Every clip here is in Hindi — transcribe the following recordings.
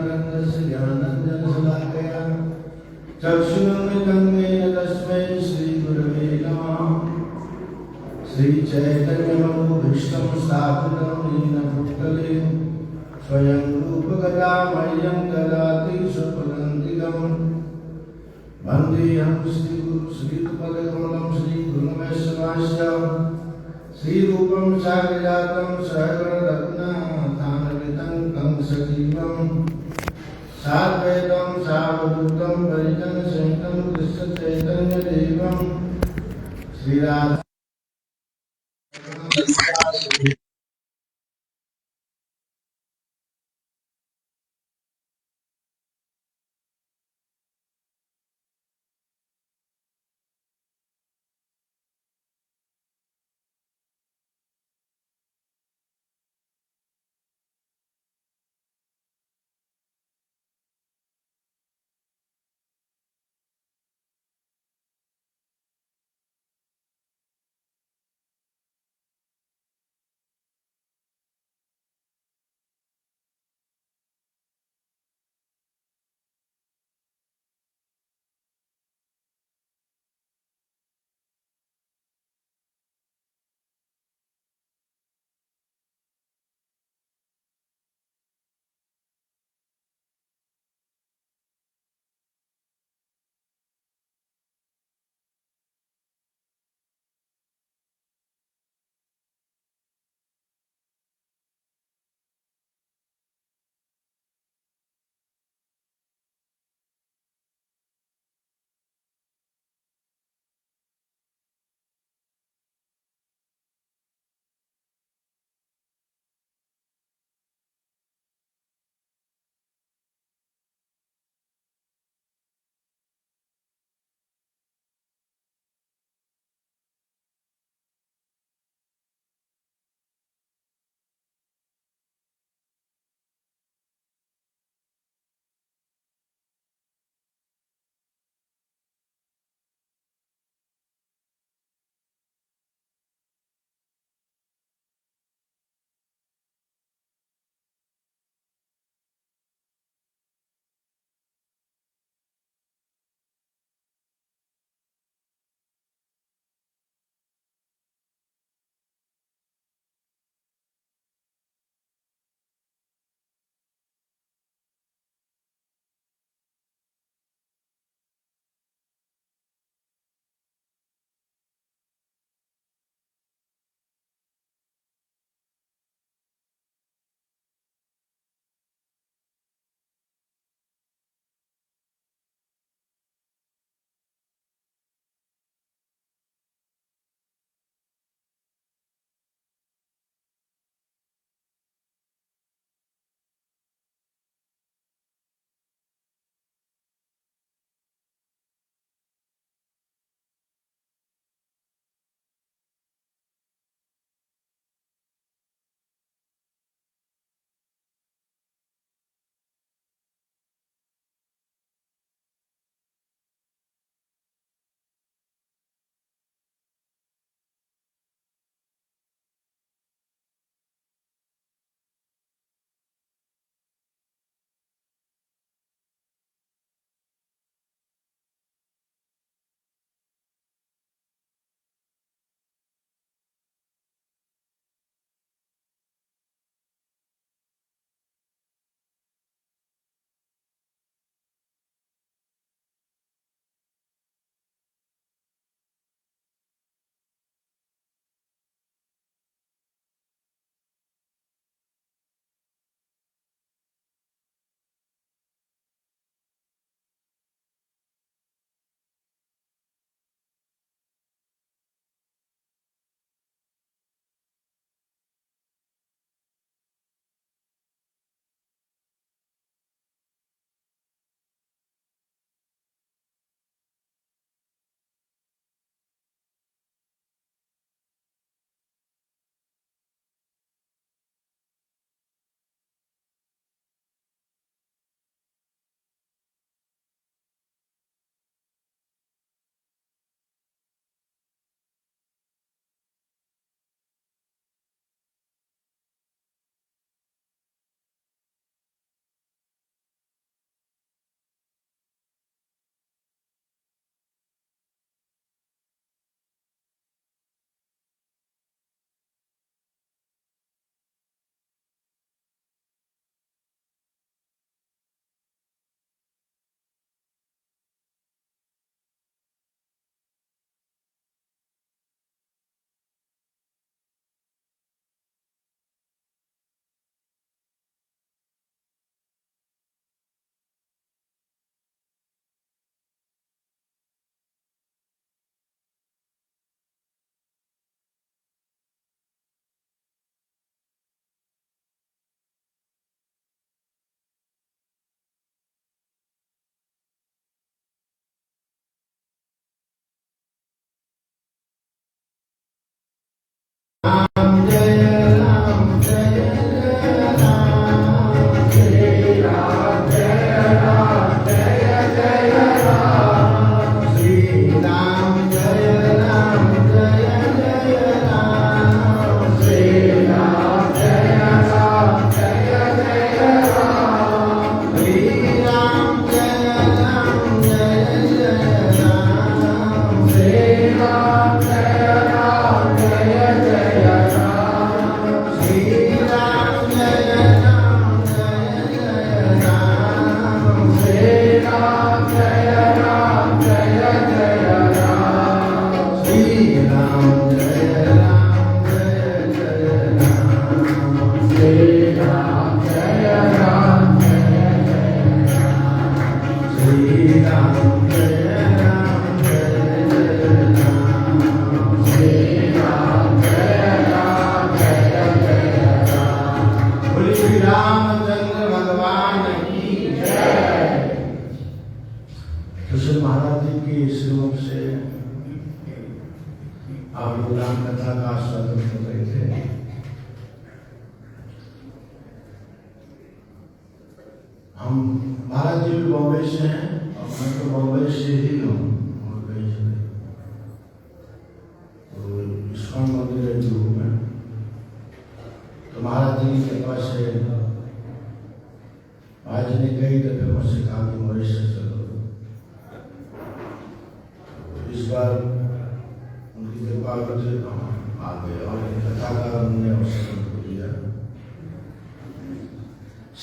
ज्ञानानन्दस्य ज्ञानाञ्जनशलाकया चक्षुरुन्मिलितं येन तस्मै श्रीगुरवे नमः। श्रीचैतन्यमनोभीष्टं स्थापितं येन भूतले स्वयं रूपकदा मह्यं ददाति स्वपदान्तिकं। वन्देऽहं श्रीगुरुं श्रीयुतपदकमलं श्रीगुरुमहेश्वरास्य श्रीरूपं साग्रजातं सहगणरत्नावतान्वितं तं सजीवं साद्वैतं सावधूतं परिजनसहितं कृष्णचैतन्यदेवं श्रीराधा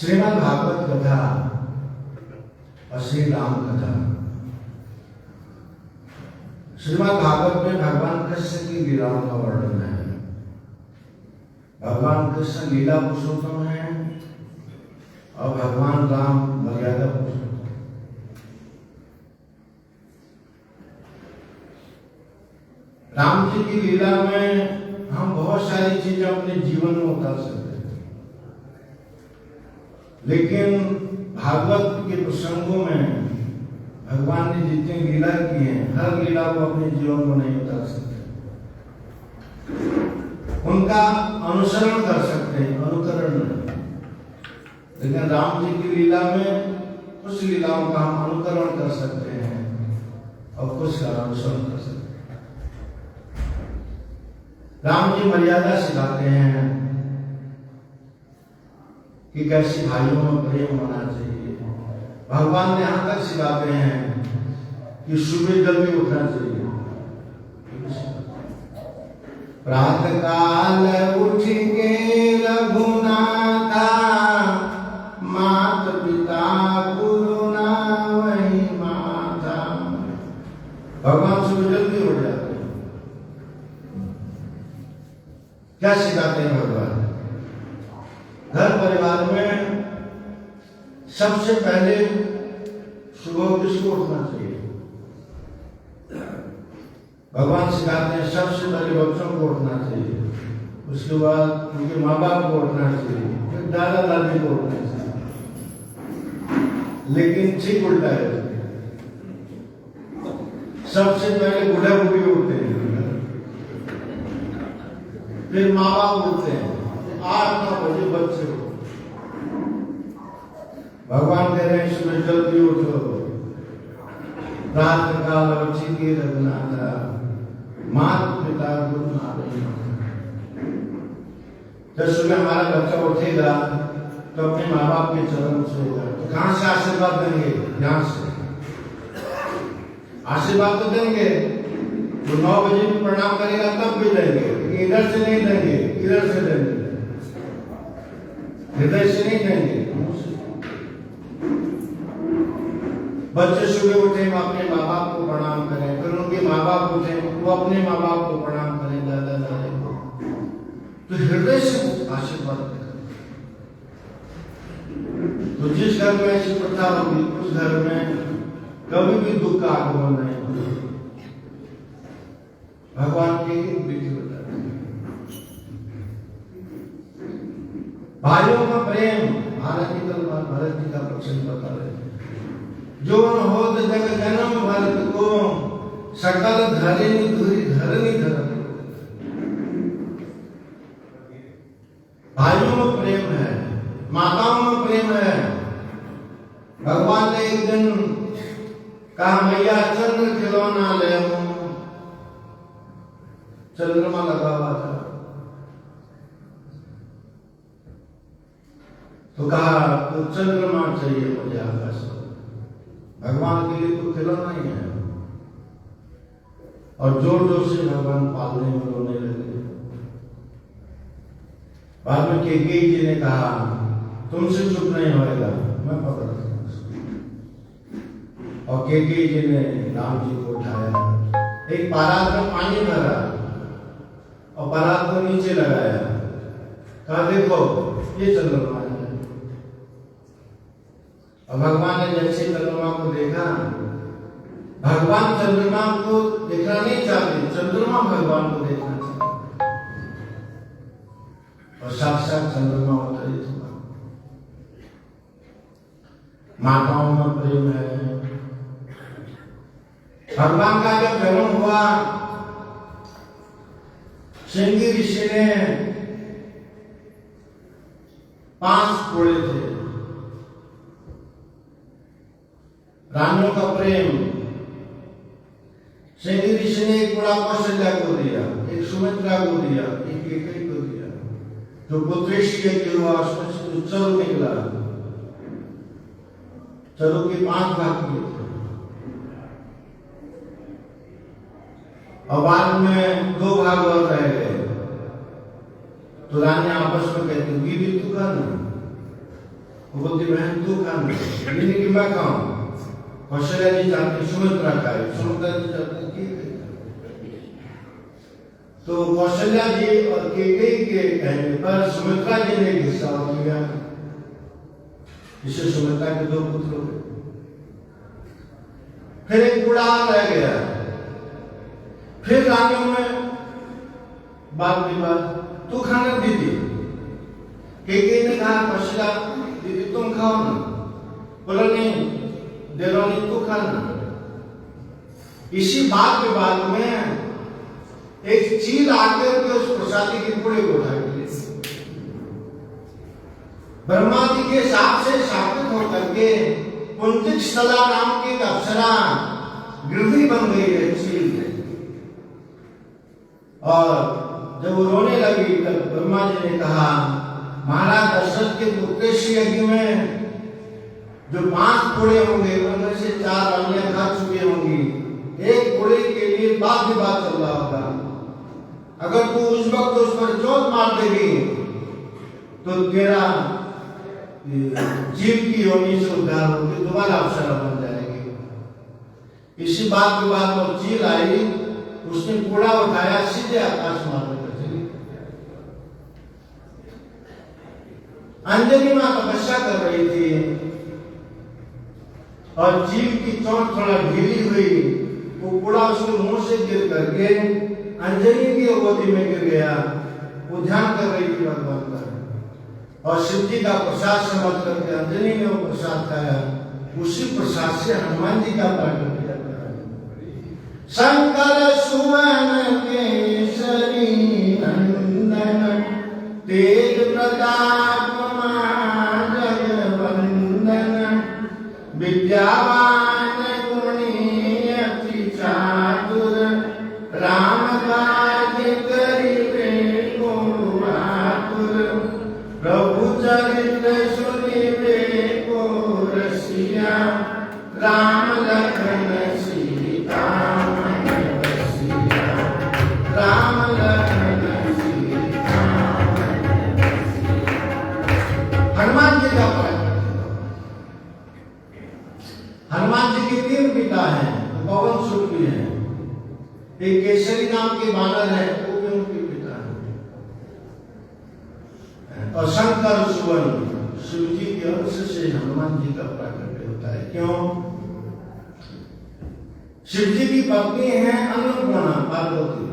श्रीमद् भागवत कथा और श्री राम कथा। श्रीमद् भागवत में भगवान कृष्ण की लीलाओं का वर्णन है। भगवान कृष्ण लीला पुरुषोत्तम है और भगवान राम मर्यादा पुरुषोत्तम। राम जी की लीला में हम बहुत सारी चीजें अपने जीवन में उतार सकते हैं, लेकिन भागवत के प्रसंगों में भगवान ने जितनी लीला की है, हर लीला को अपने जीवन में नहीं उतार सकते। उनका अनुसरण कर सकते हैं, अनुकरण नहीं। लेकिन राम जी की लीला में कुछ लीलाओं का हम अनुकरण कर सकते हैं और कुछ का अनुसरण कर सकते हैं। राम जी मर्यादा सिखाते हैं कि कैसे भाइयों में प्रेम होना चाहिए। भगवान ने यहां तक सिखाते हैं कि सुबह जल्दी उठना चाहिए। प्रातः काल उठ के रघुनाथा, मात पिता गुरु ना वही माता। भगवान सुबह जल्दी उठ जाते हैं। क्या सिखाते हैं भगवान? घर परिवार में सबसे पहले सुबह किसको उठना चाहिए? भगवान सिखाते हैं सबसे पहले बच्चों को उठना चाहिए, उसके बाद उनके माँ बाप को उठना चाहिए, फिर दादा दादी को उठना चाहिए। लेकिन ठीक उल्टा है, सबसे पहले बूढ़ा बूढ़ी उठते हैं, फिर माँ बाप उठते हैं, 8-9 बजे बच्चे हो। भगवान कह रहे हैं सुबह जल्दी उठो। प्रातः काल उठ के रघुनाथा, माता पिता गुरु ना वही माता। जब सुबह हमारा बच्चा उठेगा तो अपने माँ बाप के चरण छूएगा, तो कहां से आशीर्वाद देंगे? यहां से आशीर्वाद तो देंगे। तो 9 बजे भी प्रणाम करेगा तब भी देंगे, इधर से नहीं देंगे, इधर से देंगे, हृदय से नहीं देंगे। बच्चे सुबह उठे अपने माँ बाप को प्रणाम करें, फिर उनके माँ बाप उठे वो अपने माँ बाप को प्रणाम करें, दादा दादी को, तो हृदय से आशीर्वाद करें। तो जिस घर में ऐसी प्रथा होगी उस घर में कभी भी दुख का आगमन नहीं होगा। भगवान की विधि बताते हैं। भाइयों का प्रेम, भरत जी का प्रसंग बता रहे हैं। जो होत जग जन्म भरत को, सकल धरिनी धुरी धरनी धरत। भगवान ने एक दिन कहा मैया चंद्र खिलौना ले, चंद्रमा लगा हुआ था, तो कहा तो चंद्रमा चाहिए मुझे आकाश में। भगवान के लिए तो खिलौना ही है। और जोर जोर से भगवान पालने में रोने लगे। बाद में कैकेयी जी ने कहा तुमसे चुप नहीं होएगा, मैं पकड़ दूंगा। और कैकेयी जी ने राम जी को उठाया, एक परात में पानी भरा और परात को नीचे लगाया, कहा देखो ये चंद्रमा है। और भगवान ने जैसे चंद्रमा को देखा, भगवान चंद्रमा को देखना नहीं चाहते, चंद्रमा भगवान को देखना चाहते, और साक्षात चंद्रमा अवतरित हुआ। माताओं में प्रेम है। भगवान का जब जन्म हुआ, श्रृंगी ऋषि ने 5 घोड़े थे। रानियों का प्रेम, श्रृंगी ऋषि ने एक घोड़ा कौशल्या को दिया, एक सुमित्रा को दिया, एक कैकेयी को दिया। जो पुत्रेश्य के हुआ उसमें से जो चरु निकला, चरु के 5 भाग किए थे। और बाद में 2 भाग और रह गए। तो रानियां आपस में कहती बीबी तू खाना, वो बोलती बहन तू खाना, लेकिन कि मैं खाऊं। कौशल्या जी चाहती सुमित्रा खाए, सुमित्रा जी चाहती तो कौशल्या जी और कैकेयी के कहने पर सुमित्रा जी ने हिस्सा लिया। इससे सुमित्रा के 2 पुत्र हो गए। फिर एक बूढ़ा रह गया। फिर रानियों में बात विवाद, तू खाना दीदी। कैकेयी ने कहा कौशल्या दीदी तुम खाओ ना, बोला नहीं देवरानी तू खाना। इसी बात विवाद में एक चील आकर के उस प्रसादी के पूरे को उठा के ब्रह्मा जी के साथ से शापित होकर के कुंतिक स्थला नाम की एक अप्सरा गृहिणी बन गई है चील में। और जब वो रोने लगी तब ब्रह्मा जी ने कहा महाराज दशरथ के पुत्रेश्य यज्ञ में जो 5 घोड़े होंगे उनमें से 4 रानियां खा चुकी होंगी। एक घोड़े के लिए बात विवाद चल रहा होगा। अगर तू उस वक्त उस पर चोट मार देगी तो तेरा जीव की योनि से उद्धार होगी, दोबारा अप्सरा बन जाएगी। इसी बात विवाद और चील आई, उसने घोड़ा उठाया, सीधे आकाश मारने पर चली। अंजनी मां तपस्या कर रही थी और जीव की चोट थोड़ा ढीली हुई, वो कूड़ा उसके मुंह से गिर करके अंजनी की गोदी में गिर गया। वो ध्यान कर रही थी भगवान का, और शिव जी का प्रसाद समझ करके अंजनी ने वो प्रसाद खाया। उसी प्रसाद से हनुमान जी का प्रागट्य किया गया। शंकर सुवन केसरी नंदन तेज प्रताप जगवंदन विद्यावान गुणी अति चातुर राम काज करिबे को आतुर प्रभु चरित्र सुनिबे को रसिया राम लखन सीता मन बसिया राम लखन सीता मन बसिया। हनुमान जी का हनुमान जी के 3 पिता हैं, पवन सुत भी हैं। एक केसरी नाम के बानर है, वो भी उनके पिता हैं। और शंकर सुवन शिव जी के अंश से हनुमान जी का प्राकट्य होता है। क्यों? शिव जी की पत्नी है अन्नपूर्णा पार्वती,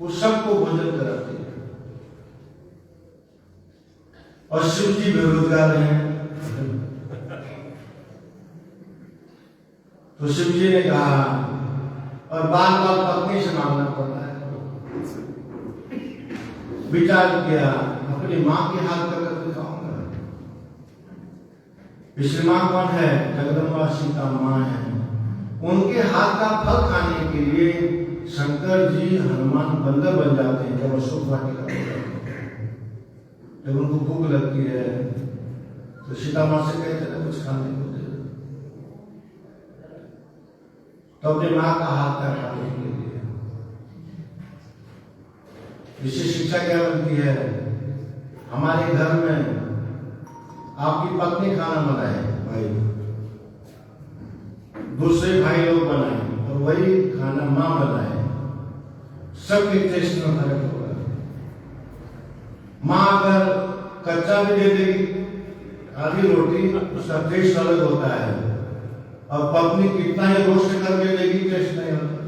वो सबको भोजन कराती है। और शिव जी बेरोजगार हैं, तो शिव जी ने कहा, और बार बार पत्नी से मांगना पड़ता है, विचार किया अपनी मां के हाथ का करके खाऊंगा। पिछली माँ कौन है? जगदम्बा सीता माँ है। उनके हाथ का फल खाने के लिए शंकर जी हनुमान बंदर बन जाते हैं जब अशोक वाटिका में जाते हैं। जब उनको भूख लगती है तो सीता माँ से कहते हैं कुछ खाने को दे दो, तो अपने माँ का हाथ का खाने के लिए। इससे शिक्षा क्या बनती है? हमारे घर में आपकी पत्नी खाना बनाए भाई, दूसरे भाई लोग बनाए और वही खाना माँ बनाए, सबके टेस्ट में फर्क होगा। माँ अगर कच्चा भी दे देगी आधी रोटी, उसका टेस्ट अलग होता है, और पत्नी कितना ही रोस्ट करके देगी टेस्ट नहीं होता,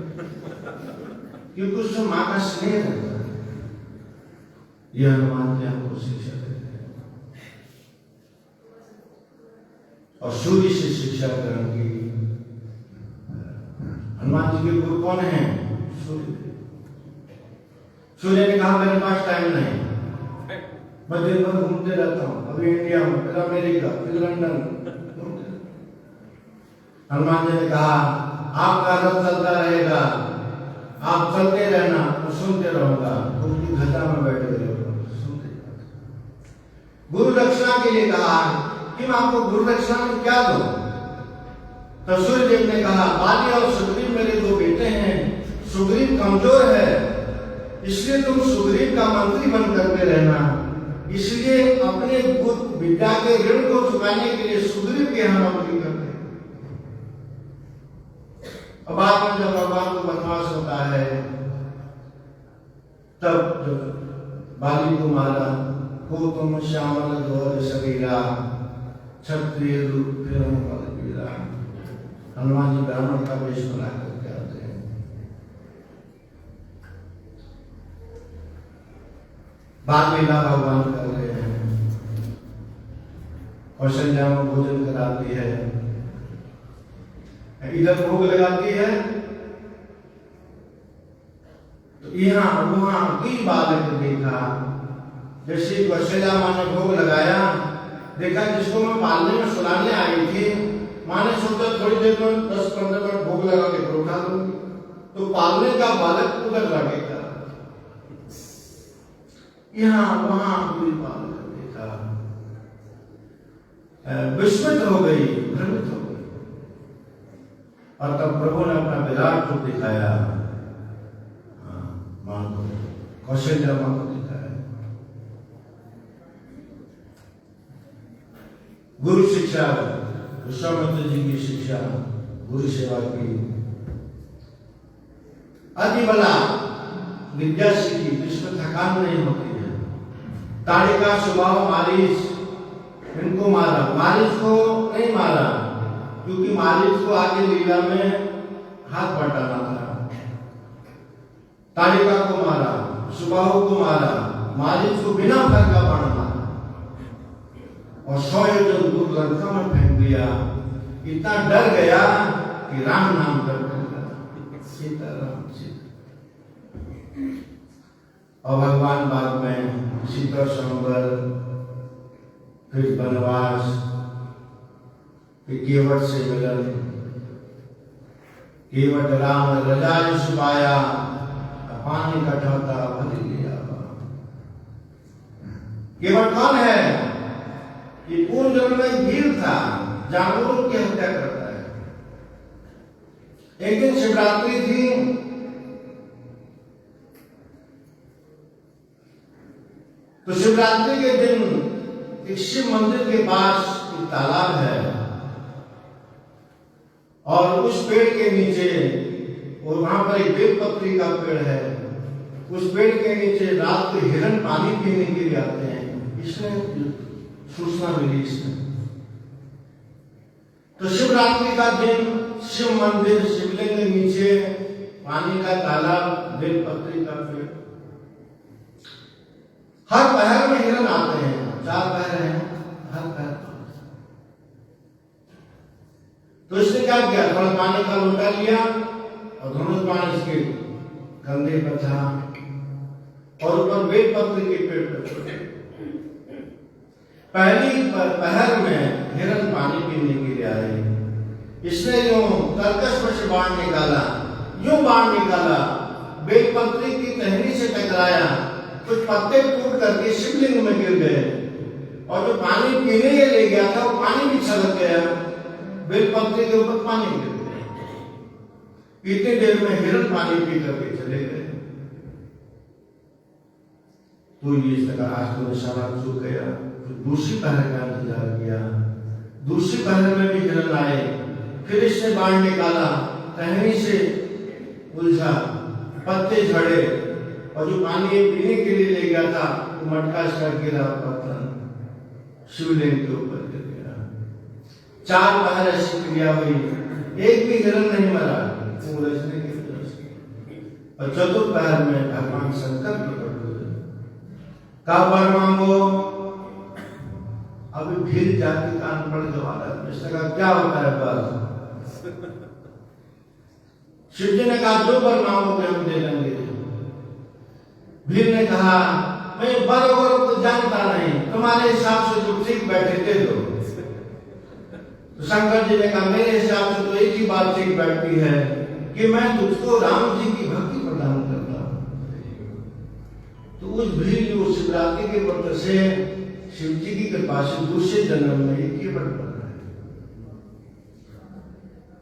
क्योंकि उसमें माँ का स्नेह रहता है। यह हनुमान जी हमको शिक्षा देते हैं और सूर्य से शिक्षा ग्रहण की। हनुमान जी के गुरु कौन है? सूर्य। सूर्य ने कहा मेरे पास टाइम नहीं, मैं दिन भर घूमते रहता हूँ, अभी इंडिया में, फिर अमेरिका, फिर लंदन। हनुमान जी ने कहा आपका रथ चलता रहेगा, आप चलते रहना, तो सुनते रहूंगा, उनकी घटा में बैठे रहो सुनते। गुरु रक्षा के लिए कहा कि मैं आपको गुरु रक्षा में क्या दूं? तो सूर्यदेव ने कहा बाली और सुग्रीव मेरे दो बेटे हैं, सुग्रीव कमजोर है, इसलिए तुम सुग्रीव का मंत्री बन करके रहना, इसलिए अपने विद्या के ऋण को चुकाने के लिए सुग्रीव के यहाँ नौकरी करते। अब बाद में जब भगवान को वनवास होता है तब जब बाली को मारा, को तुम श्यामल गौर शरीरा, क्षत्रिय रूप फिर पीरा। हनुमान जी ब्राह्मण का वेश बना करके आते हैं। बाद लीला भगवान कर रहे हैं, कौशल्या में भोजन कराती है, इधर भोग लगाती है, तो यहाँ वहां कई बालक देखा। जैसे कौशल्या माँ ने भोग लगाया, देखा जिसको मैं पालने में सुलाने आई थी, माँ ने सोचा थोड़ी देर में 10-15 मिनट भोग लगा के उठा दूंगी, तो पालने का बालक उधर लगेगा। यहाँ वहां पूरी बालक देखा, विस्मित हो गई, भ्रमित हो गई, और तब प्रभु ने अपना विराट रूप दिखाया, मां को, कौशल्या मां को दिखाया। गुरु शिक्षा, विश्वामित्र जी की शिक्षा, गुरु सेवा की। अति बला विद्या सीखी, जिसमें थकान नहीं होती है। ताड़िका स्वभाव मारीच, इनको मारा, मारीच को नहीं मारा क्योंकि मारीच को आगे लीला में हाथ बटाना था। ताड़िका को मारा, सुबाहु को मारा, मारीच को बिना फल का बाण मारा और 100 योजन दूर लंका में फेंक दिया। इतना डर गया कि राम नाम करके सीताराम सीता। और भगवान बाद में सीता संवर, फिर वनवास, फिर केवट से मिलन, केवट राम रजाई सुपाया, पानी कटौता भरी लिया। केवट कौन है? ये पूर्व जन्म में भील था, जानवरों की हत्या करता है। एक दिन शिवरात्रि थी, तो शिवरात्रि के दिन एक शिव मंदिर के पास एक तालाब है और उस पेड़ के नीचे, और वहां पर एक बेलपत्री का पेड़ है, उस पेड़ के नीचे रात को हिरण पानी पीने के लिए आते हैं। इसने सूचना मिली इसमें। तो शिवरात्रि का दिन, शिव मंदिर, शिवलिंग के नीचे पानी का तालाब, बेलपत्री का पेड़, हर पहर में हिरण आते हैं, 4 पहर हैं, हर पहर। तो इसने क्या किया, थोड़ा पानी का लोटा लिया और धनुष बाण इसके कंधे पर था और ऊपर बेलपत्री के पेड़ पर। पहली पहर में हिरण पानी आई। इसने यूं तरकश में से बाण निकाला, यूं बाण निकाला, बेलपत्री की टहनी से टकराया, कुछ पत्ते टूट करके शिवलिंग में गिर गए और जो पानी पीने के ले गया था वो पानी भी छलक गया, बेलपत्री के ऊपर पानी गिर गया। इतनी देर में हिरण पानी पी करके चले गए। तो ये इस तरह आज तो निशाना चूक गया। दूसरी पहर का इंतजार किया, दूसरी पहर में भी हिरण आए, फिर इसने बाण निकाला, टहनी से उलझा, पत्ते झड़े और जो पानी पीने के लिए ले गया था वो मटका इसका गिरा, पत्थर शिवलिंग के ऊपर गिर गया। 4 पहर ऐसी क्रिया हुई, एक भी हिरण नहीं मरा उलझने की वजह से। और चतुर्थ पहर में भगवान शंकर प्रकट हुए। का वर मांगो? अभी भीड़ जाके कान पड़ गवाला, इसने कहा क्या होता है बस? शिव जी ने कहा जो वर मांगोगे हम दे देंगे। भीड़ ने कहा मैं वर और तो जानता नहीं, तुम्हारे हिसाब से जो ठीक बैठे दे दो। तो शंकर जी ने कहा मेरे हिसाब से तो एक ही बात ठीक बैठती है कि मैं तुझको राम जी की भक्ति प्रदान करता हूं। तो उस भीड़ जो शिवरात्रि के व्रत से शिव जी की कृपा से दूसरे जन्म में एक ही व्रत बन रहा है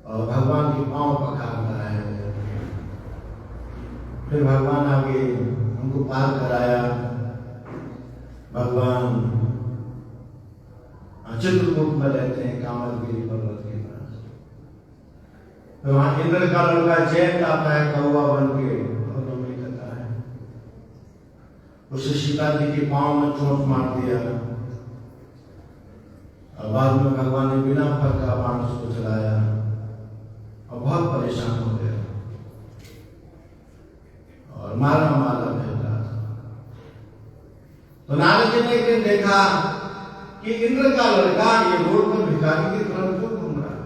और भगवान के पांव पखारता है। फिर भगवान आगे हमको पार कराया। भगवान चित्रकूट में रहते हैं, कामदगिरी पर्वत के पास। तो वहां इंद्र का लड़का जैन आता है कौवा बन के और में करता है। उसे सीता जी के पांव में चोट मार दिया और बाद में भगवान ने बिना फल का बाण उसको चलाया और बहुत परेशान हो गया और मारा फिर रहा था। तो नारद जी ने एक दिन देखा कि इंद्र का लड़का ये रोड पर भिखारी की तरफ क्यों घूम रहा है।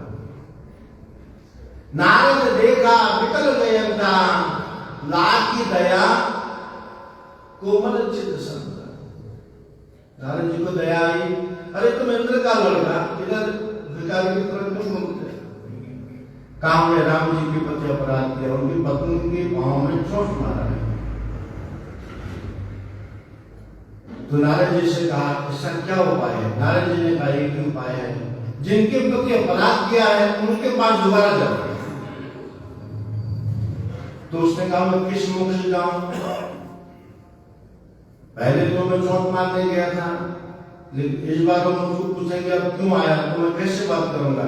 नारद देखा विकल दयंता, लाख की दया कोमल चित्त संता। नारद जी को दया आई, अरे तुम इंद्र का लड़का इधर भिखारी की तरफ क्यों घूमते? काम में राम जी के प्रति अपराध किया, उनकी पत्नी के पांव में चोट मारा है। तो नारद जी से कहा इसका क्या उपाय है? नारद जी ने कहा एक उपाय है, जिनके प्रति अपराध किया है उनके पास दोबारा जाओ। तो उसने कहा मैं किस मुख से जाऊं? पहले तो मैं चोट मारने गया था, लेकिन इस बार मुझको पूछेंगे अब क्यों आया, तो मैं कैसे बात करूंगा?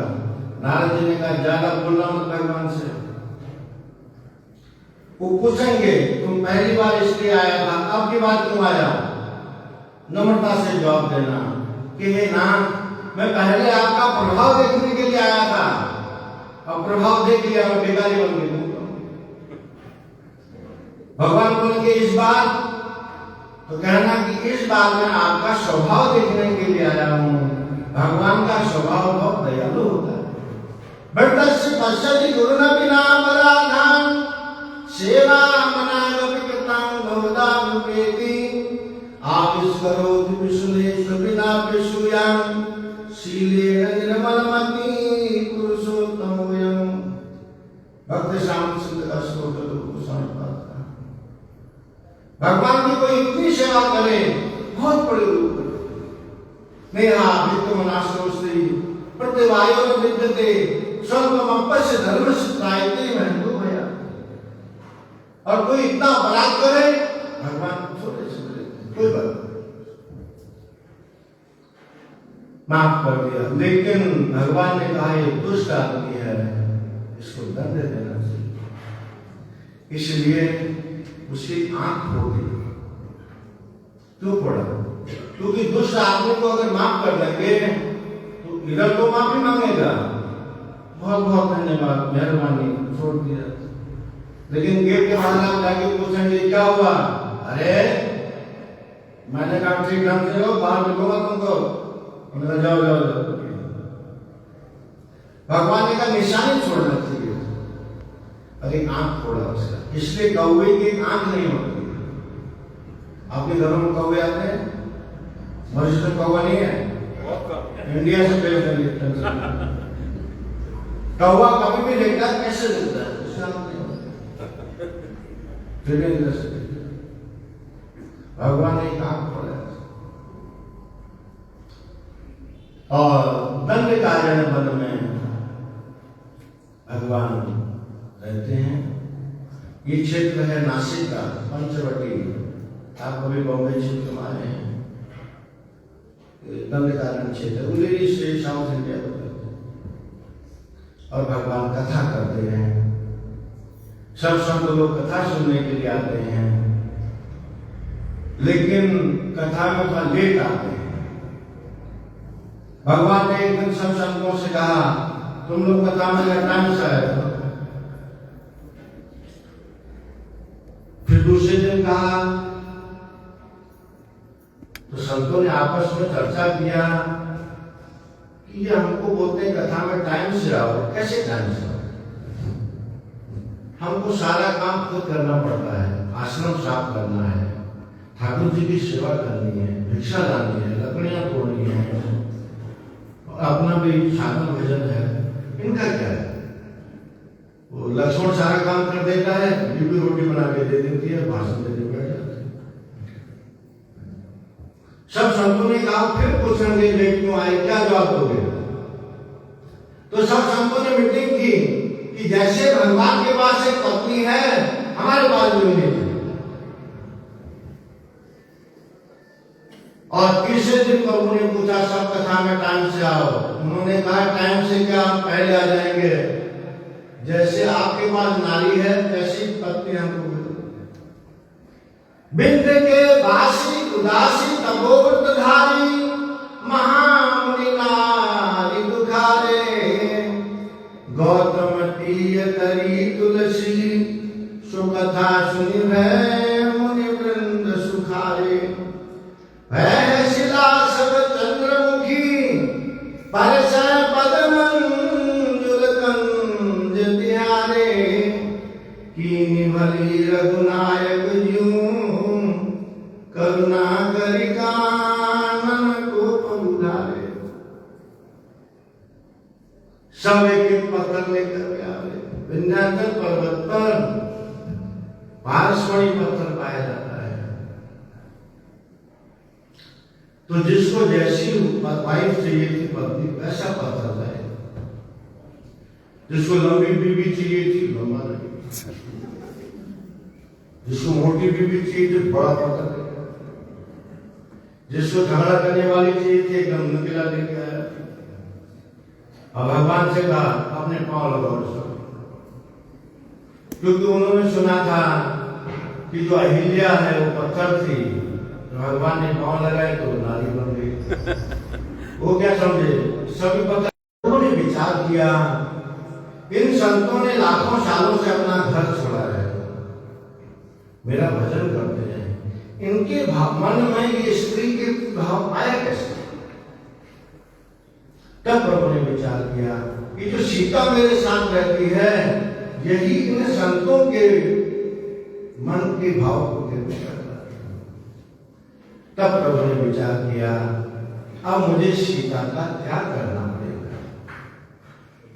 नारद जी ने कहा ज्यादा बोलना मत भगवान से। वो पूछेंगे तुम पहली बार इसलिए आया था, अब की बार क्यों आया? नम्रता से जवाब देना कि हे नाथ, मैं पहले आपका प्रभाव देखने के लिए आया था, अब प्रभाव देख लिया मैं बेकारी बन गई। भगवान बोलेंगे इस बार, तो कहना कि इस बार मैं आपका स्वभाव देखने के लिए आया हूं। भगवान का स्वभाव बहुत दयालु होता है। बड़दस्य पश्यति गुरुनपिना पराधान, सेवा मनागपि कृतां बहुधा विप्रेति, आविष्करोति विशुलेषु विना विशूयां, शीलेन निर्मलमति पुरुषोत्तमोऽयं। भक्त श्याम सुंदर का श्लोक को समझ पाता। भगवान की कोई इतनी सेवा करे बहुत बड़े रूप नेहा वित्तमनाश्रोस्ति प्रतिवायो विद्यते स्वल्पमप्यस्य धर्मस्य त्रायते महतो भया। और कोई इतना अपराध करे भगवान छोटे से बड़े कोई बात माफ कर दिया, लेकिन भगवान ने कहा ये दुष्ट आदमी है, इसको दंड देना चाहिए। इसलिए उसकी आंख फोड़ दी। क्यों फोड़ा? क्योंकि दुष्ट आदमी को अगर माफ कर देंगे तो इधर तो माफी मांगेगा, बहुत बहुत धन्यवाद मेहरबानी, छोड़ दिया। लेकिन गेट के बाहर आप जाके पूछेंगे क्या हुआ? अरे मैंने कहा ठीक ढंग से हो, बाहर निकलूंगा तुमको। उन्होंने जाओ जाओ जाओ। भगवान ने कहा निशानी छोड़ना चाहिए, अरे आंख फोड़ा उसका। इसलिए कौवे की आंख नहीं होती। आपके घरों में कौवे आते हैं? मनुष्य में कौवा नहीं है, इंडिया से पेश कौवा कभी भी देखता है कैसे देखता है, शांत नहीं होता, फिर इंद्र से भगवान ने काम खोला और दंड कारण वन में भगवान रहते हैं। ये क्षेत्र है नासिक का पंचवटी, आप अभी बॉम्बे क्षेत्र में आए हैं, दंड कारण क्षेत्र उलेरी से साउथ इंडिया को करते हैं और भगवान कथा करते हैं। सब संत लोग कथा सुनने के लिए आते हैं, लेकिन कथा में थोड़ा लेट आते हैं। भगवान ने एक दिन सब संतों से कहा, तुम लोग कथा में टाइम से आए हो। फिर दूसरे दिन कहा, तो संतों ने आपस में चर्चा किया कि ये हमको बोलते हैं कथा में टाइम से आओ, कैसे टाइम से आओ? हमको सारा काम खुद करना पड़ता है, आश्रम साफ करना है, ठाकुर जी की सेवा करनी है, भिक्षा लानी है, लकड़ियां तोड़नी है, और अपना भी साधन भजन है। इनका क्या है? वो लक्ष्मण सारा काम कर देता है, बीबी रोटी बना के दे देती है, भाषण देने बैठ जाते हैं। सब संतों ने कहा फिर पूछेंगे लेट क्यों आए, क्या जवाब दोगे? तो सब संतों ने मीटिंग की कि जैसे भगवान के पास एक पत्नी है, हमारे पास भी नहीं थी। और तीसरे दिन प्रभु ने पूछा, सब कथा में टाइम से आओ। उन्होंने कहा टाइम से क्या, हम पहले आ जाएंगे। जैसे आपके पास नारी है, वैसी पत्नी हमको बिंद के वासी उदासी तपोव्रतधारी महामुनि नारी दुखारे गौतम तीय करी तुलसी सुकथा सुनि भय मुनि वृंद सुखारे भय शिला सब चंद्रमुखी परस पदमंजुल कंज तिहारे कीनि भली रघुनायक ज्यों करुणा करि कानन कोप उधारे। सब एक एक पत्थर लेकर के आवे। विंध्याचल पर्वत पर पारसमणि पत्थर पाया जाता है। तो जिसको जैसी वाइफ चाहिए थी पत्नी, वैसा पत्थर है। जिसको लंबी बीवी चाहिए थी, लंबा नहीं। जिसको मोटी बीवी चाहिए थी, बड़ा पत्थर। जिसको झगड़ा करने वाली चाहिए थी, एकदम नुकीला लेके आया। और भगवान से कहा अपने पांव लगाओ, क्योंकि उन्होंने सुना था कि जो अहिल्या है वो पत्थर थी, तो भगवान ने पांव लगाए तो नारी बन गई। वो क्या समझे, सभी पत्थर। उन्होंने विचार किया, इन संतों ने लाखों सालों से अपना घर छोड़ा है, मेरा भजन करते हैं, इनके मन में ये स्त्री के भाव आया कैसे? तब प्रभु ने विचार किया कि जो सीता मेरे साथ रहती है, यही इन संतों के मन के भाव को निर्मित करता है। तब प्रभु ने विचार किया, अब मुझे सीता का त्याग करना पड़ेगा।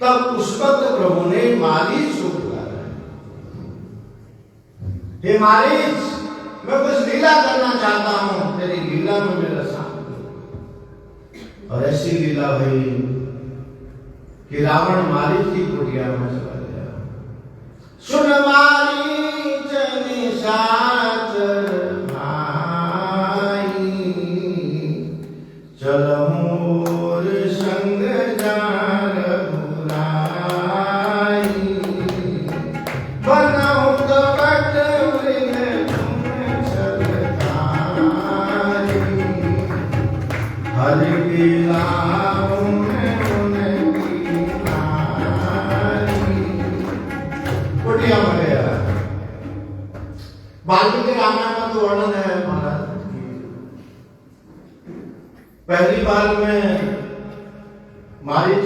तब उस वक्त प्रभु ने मारीच को बुलाया, हे मारीच, मैं कुछ लीला करना चाहता हूं, तेरी लीला में मेरा साथ। और ऐसी लीला हुई कि रावण मारीच की कुटिया में चला गया। सुन मारीच निशाचर भाई, चलहूर संग जार बुराई, बनहु कपट मृग हरि की लाओं में उनकी नारी। कुटिया में गया। वाल्मीकि रामायण का तो वर्णन है महाराज। पहली बार में मारीच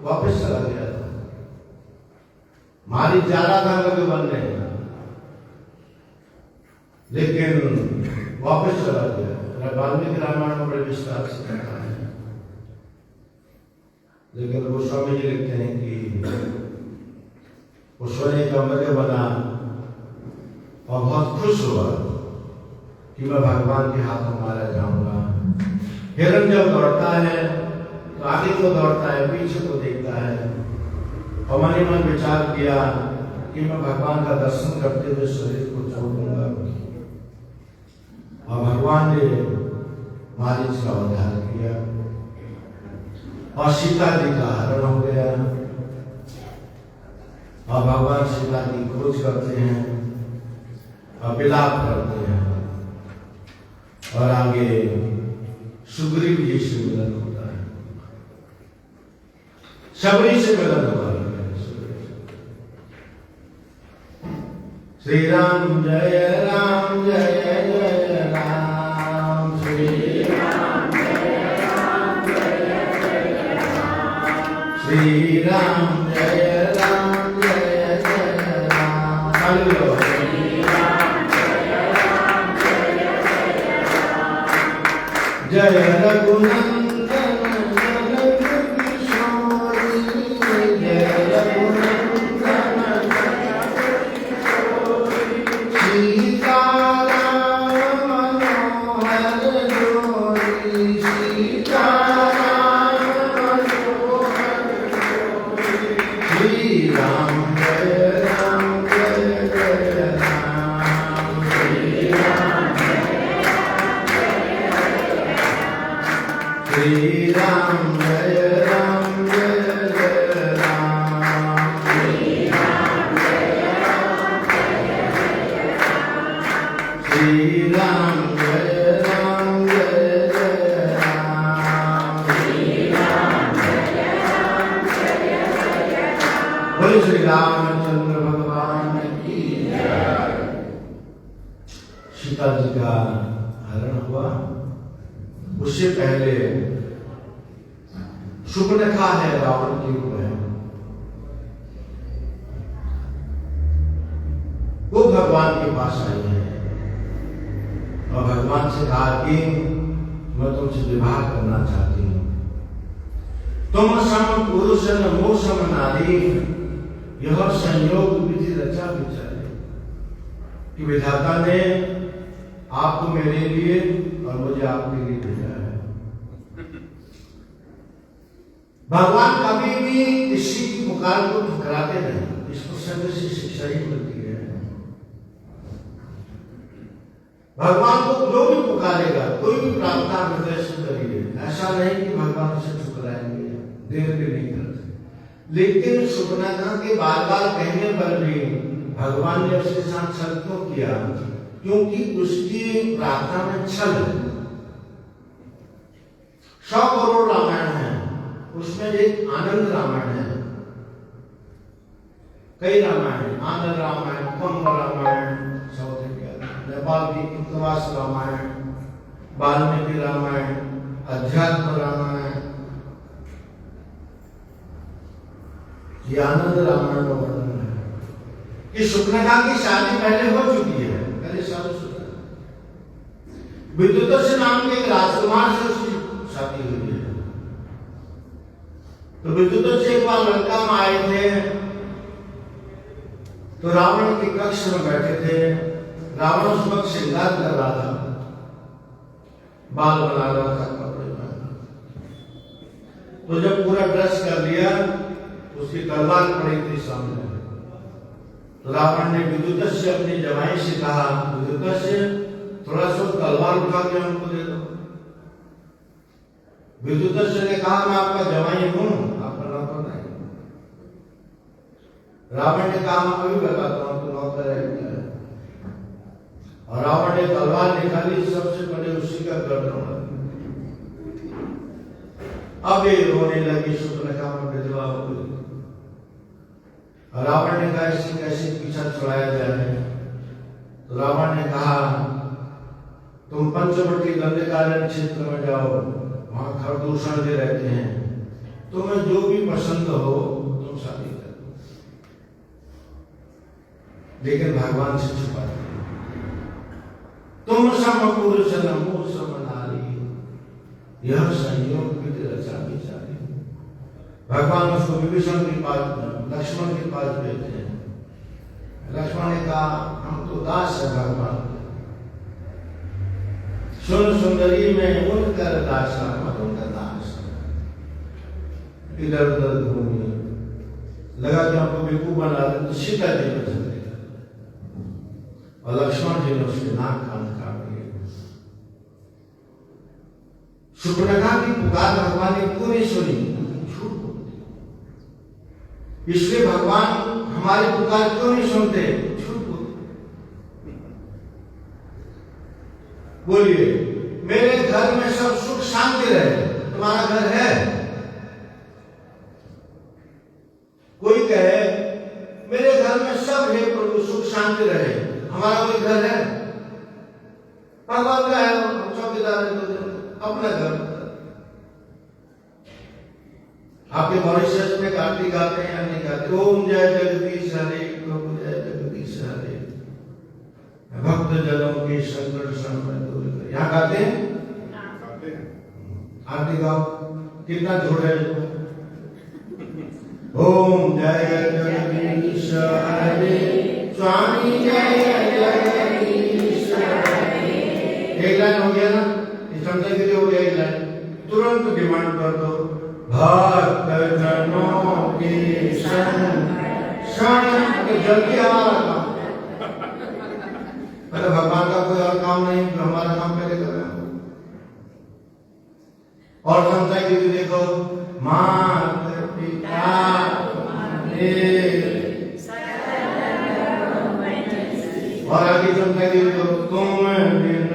वापस चला गया था। मारीच जा रहा था कभी बनने, लेकिन वापस चला गया। वाल्मीकि रामायण में बड़े विस्तार से कहता है। लेकिन गोस्वामी जी लिखते हैं कि उसने कमरे बना और बहुत खुश हुआ कि मैं भगवान के हाथों मारा जाऊंगा। हिरण जब दौड़ता है तो आगे को दौड़ता है, पीछे को देखता है, और मन ही मन विचार किया कि मैं भगवान का दर्शन करते हुए शरीर को छोड़ दूंगा। और भगवान ने मारीच का उद्धार किया और सीता जी का हरण हो गया। और भगवान सीता की खोज करते हैं और विलाप करते हैं, और आगे सुग्रीव जी से मिलन होता है, शबरी से मिलन होता है। श्री राम जय राम जय जय राम, श्री राम जय राम जय जय राम, श्री राम जय राम जय जय राम। श्री राम जय राम जय जय राम, जय रघुनंदन जनक किशोरी, जय रघुनंदन सीताराम मनोहर जोड़ी, सीताराम मनोहर जोड़ी, श्री राम जय राम जय जय राम, श्री राम जय राम जय जय राम, श्री राम जय राम जय जय राम, श्री राम जय राम जय जय राम, श्री राम जय राम जय जय राम, श्री राम जय राम जय जय राम। बोलो श्री रामचंद्र भगवान की जय। सीता जी का हरण हुआ। उससे पहले शूर्पणखा है, रावण की बहन, वो भगवान के पास आई है और भगवान से कहा कि मैं तुमसे विवाह करना चाहती हूँ। तुम सम पुरुष मो सम नारी, यह संयोग विधि रचा विचारे, कि विधाता ने आपको मेरे लिए और मुझे आपके लिए भेजा है। भगवान कभी भी किसी की पुकार को ठुकराते नहीं, इसको समय से शिक्षा ही मिलती है। भगवान को जो भी पुकारेगा, कोई भी प्रार्थना हृदय से करिए, ऐसा नहीं कि भगवान उसे ठुकराएंगे, देर भी नहीं करते। लेकिन शूर्पणखा के बार बार कहने पर भी भगवान ने उसके साथ छल क्यों किया? क्योंकि उसकी प्रार्थना में छल है। 100 करोड़ रामायण है, उसमें एक आनंद रामायण है, कई रामायण, आनंद रामायण, कंब रामायण, नेपाल की कृतवास रामायण, वाल्मीकि रामायण, अध्यात्म रामायण, ये आनंद रामायण का वर्णन है कि शूर्पणखा की शादी पहले हो चुकी है, पहले शादी विद्युत नाम के एक राजकुमार से उसकी शादी हुई है। तो विद्युत से एक बार लंका में आए थे, तो रावण के कक्ष में बैठे थे। रावण उस वक्त श्रृंगार कर रहा था, बाल बना रहा था, कपड़े पहना। तो जब पूरा ड्रेस कर लिया, उसकी तलवार पड़ी थी सामने। तो रावण ने विद्युत से अपनी जवाई से कहा, विद्युत से थोड़ा सा तलवार उठा के हमको दे दो। विद्युत से ने कहा, मैं आपका जवाई हूं, आपका नौकर नहीं। रावण ने कहा, मैं अभी बताता हूं, तो नौकर है। और रावण ने तलवार निकाली, सबसे पहले उसी का गर्दन उड़ा। अब ये रोने लगी, शूर्पणखा में विधवा हो गई। और रावण ने कहा, इससे कैसे पीछा छुड़ाया जाए? तो रावण ने कहा, तुम पंचवटी दंडकारण्य क्षेत्र में जाओ, वहां खरदूषण भी रहते हैं, तुम्हें जो भी पसंद हो तुम शादी करो। लेकिन भगवान से छुपा दिया। तुम सम पुरुष मो सम नारी, यह संयोग विधि रचा विचारे। भगवान उसको विभीषण के पास, लक्ष्मण के पास भेजते हैं। लक्ष्मण ने कहा हम तो दास है भगवान, सुन सुंदरी में उनकर दासा, मत उनका दास। इधर उधर घूमिए, लगा कि हमको बेवकूफ बना रहे, तो सीता जी में चले गए और लक्ष्मण जी ने उसके नाक कान काट दिए। शूर्पणखा की पुकार भगवान ने क्यों नहीं सुनी? झूठ बोलती। इसलिए भगवान हमारी पुकार क्यों नहीं सुनते? झूठ बोलते। बोलिए, मेरे घर में सब सुख शांति रहे, तुम्हारा घर है? कोई कहे मेरे घर में सब है प्रभु, सुख शांति रहे, हमारा कोई घर है? भगवान का है, हम चौकीदार है, अपना घर। आपके मॉरिशस में गाती गाते हैं या नहीं गाते? ओम जय जगदीश हरे, प्रभु जय जगदीश हरे, भक्त जनों के संकट समय दूर कर, यहाँ गाते हैं? आरती गाओ, कितना झूठ है। ओम जय जगदीश हरे, स्वामी जय जगदीश हरे। एक लाइन हो गया ना, इस समझे के लिए हो गया एक लाइन, तुरंत डिमांड कर दो, भक्त जनों की शरण, जल्दी हमारा काम। पहले भगवान का कोई और काम नहीं, जो हमारा काम पहले कर रहे हैं। और समझा कि देखो, माता पिता और आगे समझा कि तुम दिन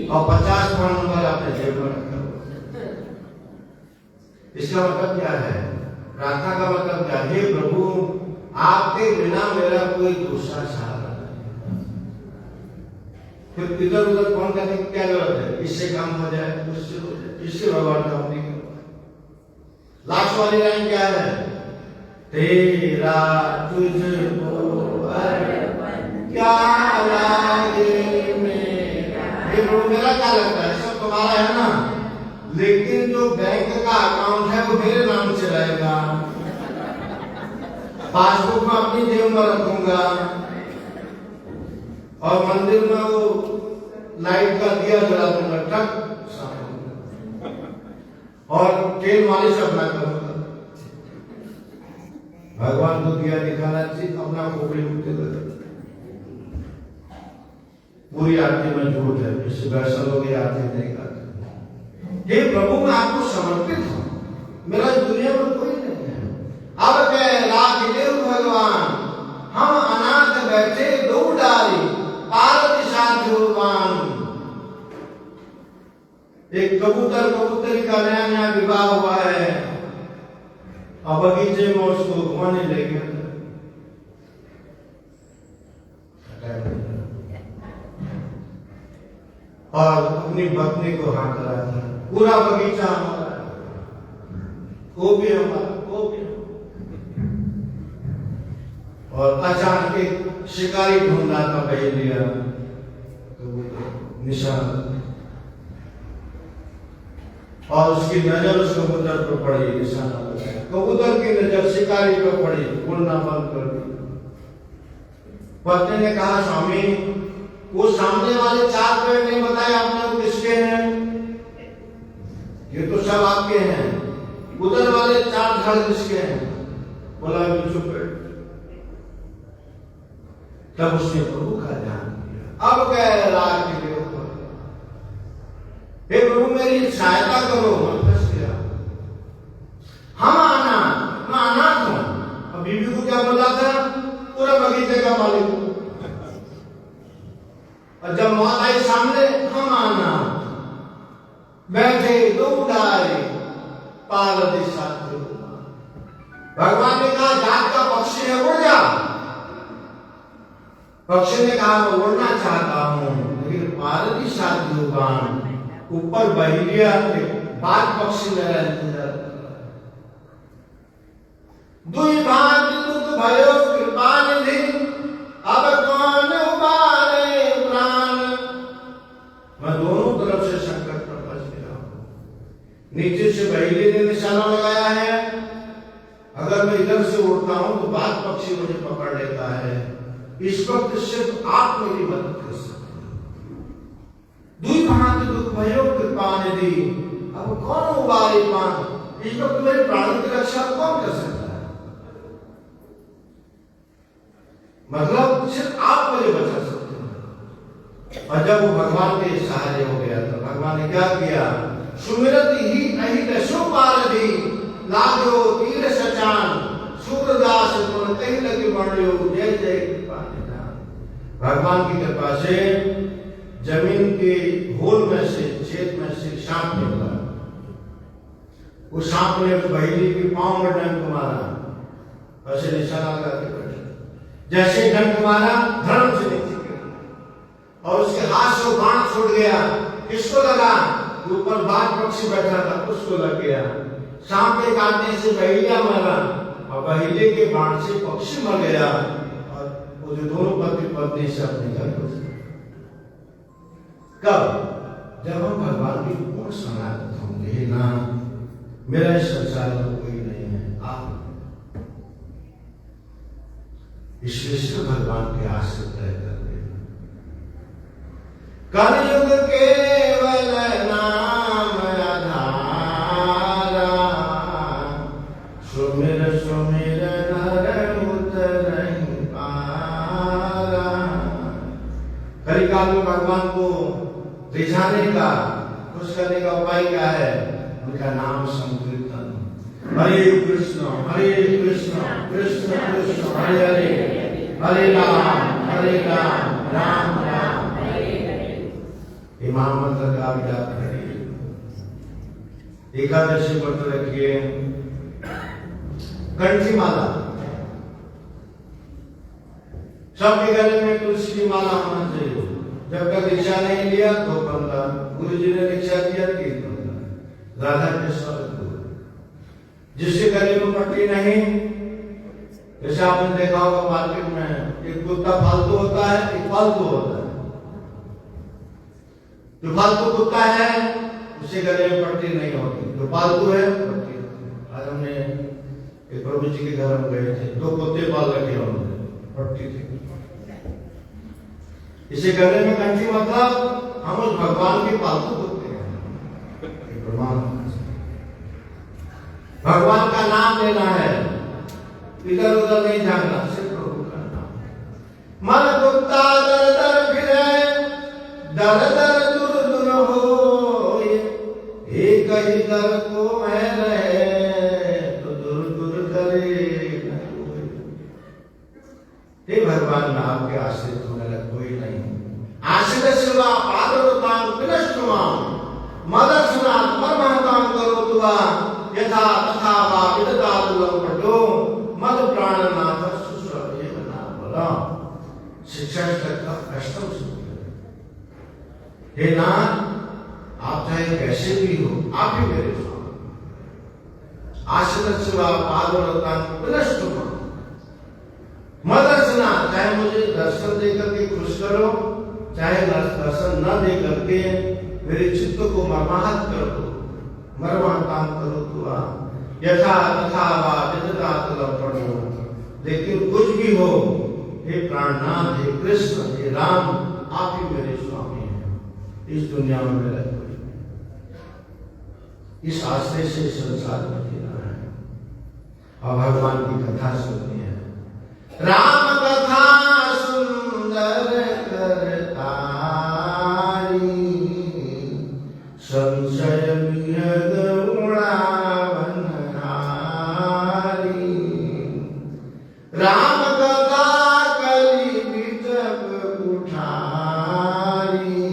और 50 फोन नंबर आपने जेब में रखा। इसका मतलब क्या है? प्रार्थना का मतलब क्या है? हे प्रभु, आपके बिना मेरा कोई दूसरा सहारा नहीं। फिर इधर उधर फोन करने की क्या जरूरत है? इससे काम हो जाए, उससे हो जाए, इससे भगवान काम नहीं करो। लास्ट वाली लाइन क्या है? तेरा तुझको क्या लागे मेरा क्या लगता है? सब तुम्हारा है ना, लेकिन जो बैंक का अकाउंट है वो मेरे नाम से रहेगा। पासबुक में अपनी जेब में रखूंगा और मंदिर में वो लाइट का दिया जला दूंगा, टक और तेल मालिश अपना करूंगा। भगवान को दिया दिखाना चाहिए, अपना खोपड़ी उठते लगा। पूरी आरती में झूठ है, इससे वैसा लोग ये आरती नहीं करते। हे प्रभु, मैं आपको समर्पित हूं, मेरा दुनिया में कोई नहीं है। अब कैलाश देव भगवान, हम अनाथ बैठे दो डाली, पार्वती साधुवान। एक कबूतर कबूतरी का नया नया विवाह हुआ है, अब बगीचे में उसको घुमाने ले गया और अपनी पत्नी को हाथ लगा था, पूरा बगीचा हमारा है, वो भी हमारा, वो भी। और अचानक एक शिकारी ढूंढ रहा था, भेज दिया निशान, और उसकी नजर उस कबूतर पर पड़ी, निशाना लगाया, कबूतर की नजर शिकारी पर पड़ी, बोलना बंद कर दी। पत्नी ने कहा, स्वामी, वो सामने वाले 4 पेड़ नहीं बताए आपने, वो किसके हैं? ये तो सब आपके हैं। उधर वाले 4 झाड़ किसके हैं? बोला बिच्छू पेड़। तब उसने प्रभु का ध्यान किया। अब कह राग के लिए हे प्रभु, मेरी सहायता करो। फंस गया, हम आना, मैं अनाथ हूं। अब बीबी को क्या बोला था? पूरा बगीचे का मालिक। और जब मौत आई सामने, हम आना, बैठे दो डाले, पार्वती साधु। भगवान ने कहा, जात का पक्षी है, उड़ जा। पक्षी ने कहा, मैं उड़ना चाहता हूं, लेकिन पार्वती साधुवान ऊपर बहिरिया बाघ पक्षी मेरा इंतजार कर रहा है। दुई भांति दुख भयो कृपा निधि, अब कौन उबारे प्राण। मैं दोनों तरफ नीचे से बहेली ने निशाना लगाया है, अगर मैं इधर से उड़ता हूं तो बाघ पक्षी मुझे पकड़ लेता है। इस वक्त सिर्फ आप मेरी मदद कर सकते हैं। दुई भांति दुख भयो कृपा निधि, अब कौन उबारे पान, इस वक्त मेरे प्राण की रक्षा कौन कर सकता है? मतलब सिर्फ आप मुझे बचा सकते हैं। और जब वो भगवान के सहारे हो गया तो भगवान ने क्या किया? सुमिरत ही अहित सुपारधि, लागो तीर सचान, सूरदास तुम कहीं लगे बढ़ियो, जय जय कृपा निधान। भगवान की कृपा से जमीन के होल में से, छेद में से सांप निकला। उस सांप ने उस बहेली के पांव में डंक मारा, ऐसे निशाना लगा के बैठा। जैसे डंक मारा, धर्म से नीचे गिरा और उसके हाथ से बाण छूट गया। किसको लगा? ऊपर बाघ पक्षी बैठा था, उसको लग गया। सांप के काटने से बहेलिया मरा और बहेलिये के बाण से पक्षी मर गया। और वो जो दोनों पति पत्नी से अपने घर पहुंचे। कब? जब हम भगवान की पूर्ण शरणागत होंगे ना, मेरा इस संसार में कोई नहीं है, आप। इसलिए सिर्फ भगवान के आश्रित रहकर कलयुग केवल नाम आधारा, सुमिर सुमिर नर उतरहि पारा। कलिकाल में भगवान को रिझाने का, खुश करने का उपाय क्या है? उनका नाम संकीर्तन। हरे कृष्ण कृष्ण कृष्ण हरे हरे, हरे राम राम राम इमाम मंत्र का आप जाप करिए। एकादशी व्रत रखिए। कंठी माला, सबके गले में तुलसी की माला होना चाहिए। जब तक दीक्षा नहीं लिया तो 15, गुरु जी ने दीक्षा दिया 3 राधा के स्वागत। जिसके गले में पट्टी नहीं, जैसे आपने देखा होगा मार्केट में एक कुत्ता फालतू होता है, एक फालतू होता है। जो फालतू कुत्ता है उसके गले में पट्टी नहीं होती, जो फालतू है पट्टी होती है। आज हमने एक प्रभु जी के घर में गए थे, 2 कुत्ते पाल रखे उन्होंने, पट्टी थी। इसे गले में कंठी मतलब हम उस भगवान के पालतू कुत्ते हैं। प्रमाण भगवान का नाम लेना है, इधर उधर नहीं जाना, सिर्फ प्रभु का नाम। मन कुत्ता दर दर फिरे, दर दर दूर दूर हो, एक ही दर को मैं रहे तो दूर दूर करे। हे भगवान, मैं आपके आश्रित हूं, मेरा कोई नहीं। आश्रित सेवा पादोतां विनष्टुमां, मदर्शनात् परमहतां करोतु यथा तथा वा विदधातुलं पठो, मद प्राणनाथ सुश्रवेम नाम। शिक्षा का अष्टम सूत्र। हे नाथ, आप चाहे कैसे भी हो, आप ही मेरे स्वामी। आश्रित सेवा पादोतां विनष्टुमां, मदर्शना, चाहे मुझे दर्शन देकर के खुश करो, चाहे दर्शन न दे करके मेरे चित्त को मर्माहत कर दो। मर्माहतां करो तो यथा तथा वा विदधातुलं पठो। लेकिन कुछ भी हो, हे प्राणनाथ, हे कृष्ण, हे राम, आप ही मेरे स्वामी हैं। इस दुनिया में मेरा कोई नहीं। इस आश्रय से संसार में जीना है और भगवान की कथा सुननी है। राम कथा सुंदर करतारी, संशय विहग उड़ावन हारी। राम कथा कली बिचक कुठारी,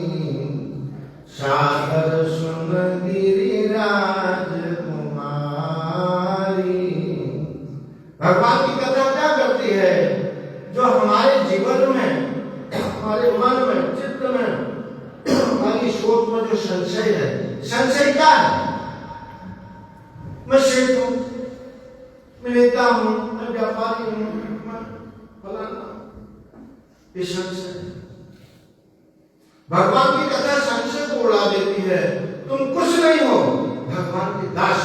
सागर सुन गिरिराज कुमारी। भगवान की कथा क्या करती है? जो हमारे जीवन में, हमारे मन में, चित्त में, हमारी सोच में जो संशय है, संशय क्या है? मैं सेठ हूं, मैं नेता हूं, मैं व्यापारी हूं, मैं फलाना, ये संशय। भगवान की कथा संशय को उड़ा देती है। तुम कुछ नहीं हो, भगवान भगवान के दास।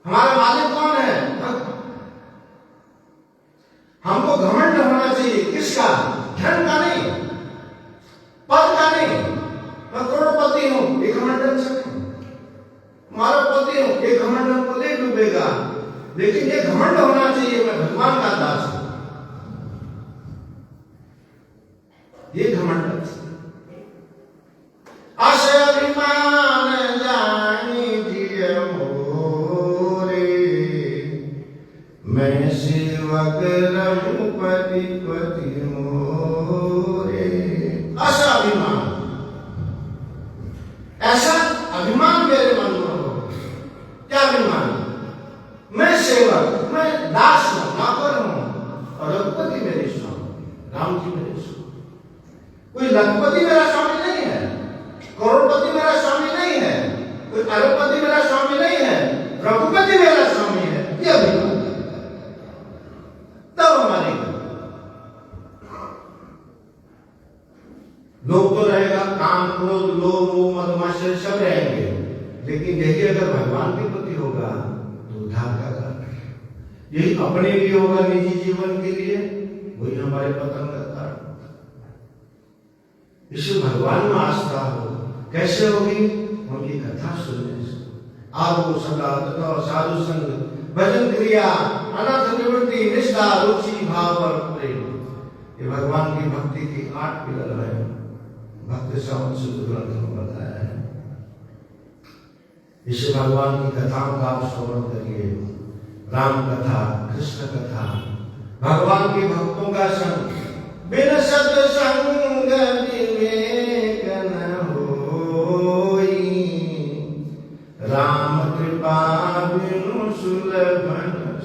हमारा मालिक कौन है? हमको घमंड होना चाहिए। किसका? धन का नहीं, पद का नहीं। मैं करोड़पति हूं, ये घमंड अच्छा नहीं। हमारा पति हूं, ये घमंड हमको ले डूबेगा। लेकिन ये घमंड होना चाहिए मैं भगवान का दास हूं, ये घमंड। आशय अभिमान जानी जिय मोरे, मैं सेवक रघुपति पति मोरे। आशा अभिमान, ऐसा अभिमान मेरे मन में हो। क्या अभिमान? मैं सेवक, मैं दास हूं, नौकर हूं, और रघुपति मेरे स्वामी, राम जी मेरे स्वामी। कोई लखपति मेरा स्वामी नहीं है, करोड़पति मेरा स्वामी नहीं है, कोई अरबपति मेरा स्वामी नहीं है, रघुपति मेरा स्वामी है। ये अभिमान तब हमारे लोग तो रहेगा, काम, क्रोध, लोभ, मोह, मद, मात्सर्य सब रहेंगे। लेकिन यही अगर भगवान के प्रति होगा तो उद्धार का कारण है। यही अपने लिए होगा, निजी जीवन के लिए, वही हमारे पतन का कारण। इसे भगवान में आस्था हो। कैसे होगी? उनकी कथा सुनने से। आदो सदा तथा साधु संग, भजन क्रिया, अनर्थ निवृत्ति, निष्ठा, रुचि, भाव और प्रेम। ये भगवान की भक्ति की 8 पिलर है। भक्ति शास्त्र शुद्ध ग्रंथ में बताया है। इसे भगवान की कथाओं का आप श्रवण करिए। राम कथा, कृष्ण कथा, भगवान के भक्तों का संग। बिन सत्संग विवेक न होई, राम कृपा बिनु सुलभ न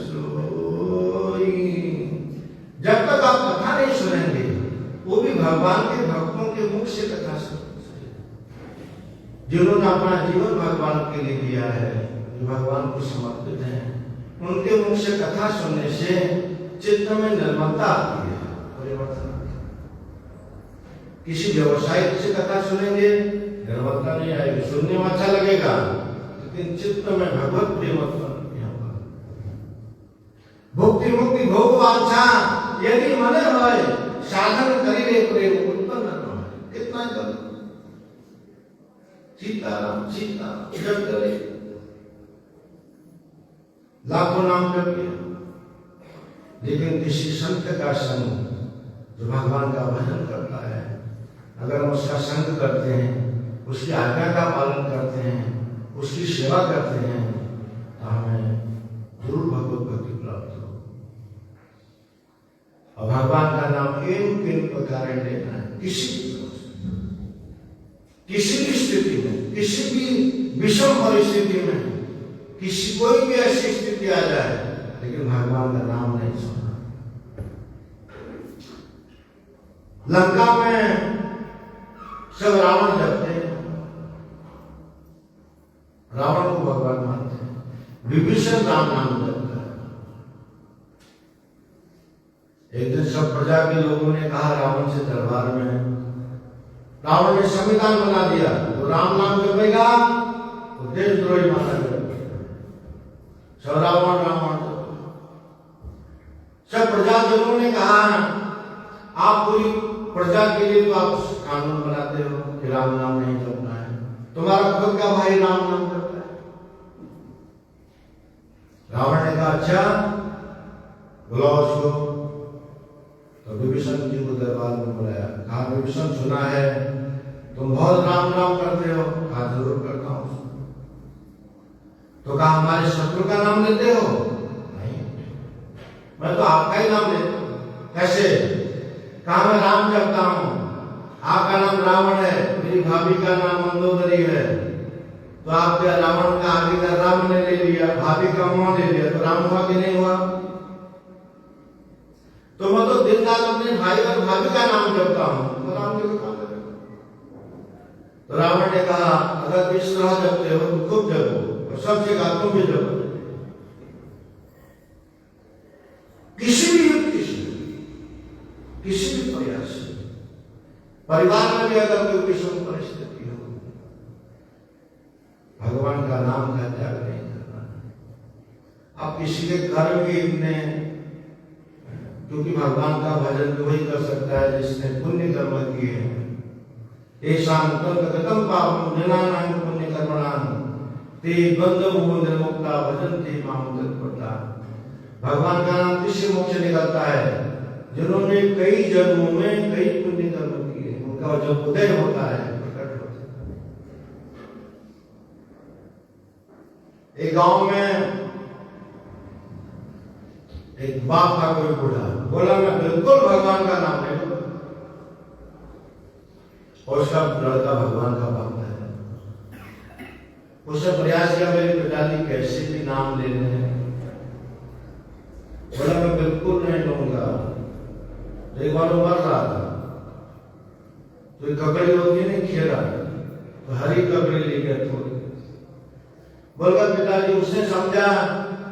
सोई। जब तक आप कथा नहीं सुनेंगे, वो भी भगवान के भक्तों के मुख से कथा सुनेंगे, जिन्होंने अपना जीवन भगवान के लिए दिया है, जो भगवान को समर्पित हैं। उनके मुख से कथा सुनने से चित्त में निर्मलता आती है, परिवर्तन। किसी व्यवसायी से कथा सुनेंगे, निर्मलता नहीं आएगी, सुनने में अच्छा लगेगा, लेकिन चित्त में भगवत प्रेम उत्पन्न नहीं होगा। भुक्ति मुक्ति भोग वांछा यदि मन होय, साधन करिले प्रेम उत्पन्न न होय। कितना कर सीताराम सीताराम जप करे, लाखों नाम जप किया, लेकिन किसी संत का संग जो भगवान का भजन करता है, अगर हम उसका संग करते हैं, उसकी आज्ञा का पालन करते हैं, उसकी सेवा करते हैं, तो हमें जरूर भगवत भक्ति प्राप्त हो। और भगवान का नाम इन किन प्रकार लेना है, किसी भी स्थिति में, किसी भी विषम परिस्थिति में, कोई भी ऐसी स्थिति आ जाए, लेकिन भगवान का नाम नहीं सुनना। लंका में सब रावण जपते हैं, रावण को भगवान मानते हैं। विभीषण राम नाम जपता है। एक दिन सब प्रजा के लोगों ने कहा रावण से दरबार में, रावण ने संविधान बना दिया, तो राम नाम जपेगा तो देशद्रोही माना जाएगा। सब रावण रावण। सब प्रजाजनों ने कहा आप पूरी प्रजा के लिए तो आप कानून बनाते हो कि राम नाम नहीं जपना है, तुम्हारा खुद का भाई राम नाम जपता है। रावण ने कहा अच्छा बुलाओ उसको। तो विभीषण जी को दरबार में बुलाया, कहा विभीषण सुना है तुम बहुत राम नाम करते हो। कहा जरूर करता हूं। तो कहा हमारे शत्रु का नाम लेते हो? नहीं, मैं तो आपका ही नाम लेता हूं। कैसे? कहा मैं राम जपता हूं, आपका नाम रावण है, मेरी भाभी का नाम मंदोदरी है, तो आप क्या रावण का आगे का राम ने ले लिया, भाभी का मोह ले लिया, तो राम हुआ कि नहीं हुआ? तो मैं तो दिन रात अपने भाई और भाभी का नाम जपता हूं, तो राम जी को काम करेगा। तो रावण ने कहा अगर इस तरह जपते हो तो खूब जपो, और सबसे कहा तुम भी जपो। किसी भी युक्ति से, किसी भी प्रयास से, परिवार में भी अगर कोई विषम परिस्थिति हो, भगवान का नाम का त्याग नहीं करना। आप किसी के कर्म भी इतने, क्योंकि भगवान का भजन तो वही कर सकता है जिसने पुण्य कर्म किए हैं। ऐशान कथम पापम जनानां पुण्य कर्मणां ते बंधमो निर्मुक्ता भजन्ते मां तत्परता। भगवान का नाम किससे मोक्ष निकलता है? जिन्होंने कई जन्मों में कई पुण्य कर्म किए, उनका जब उदय होता है, प्रकट होता है। एक गांव में एक बाप था, कोई बूढ़ा बोला मैं बिल्कुल भगवान का नाम नहीं लूंगा, और उसका लड़का भगवान का भक्त है। उसने प्रयास किया मेरे पिताजी कैसे भी नाम ले रहे हैं, बोला मैं बिल्कुल नहीं लूंगा। एक बार वो मर रहा था, तो एक ककड़ी होती है ना खेला, तो हरी ककड़ी ले गया थोड़ी, बोला पिताजी। उसने समझा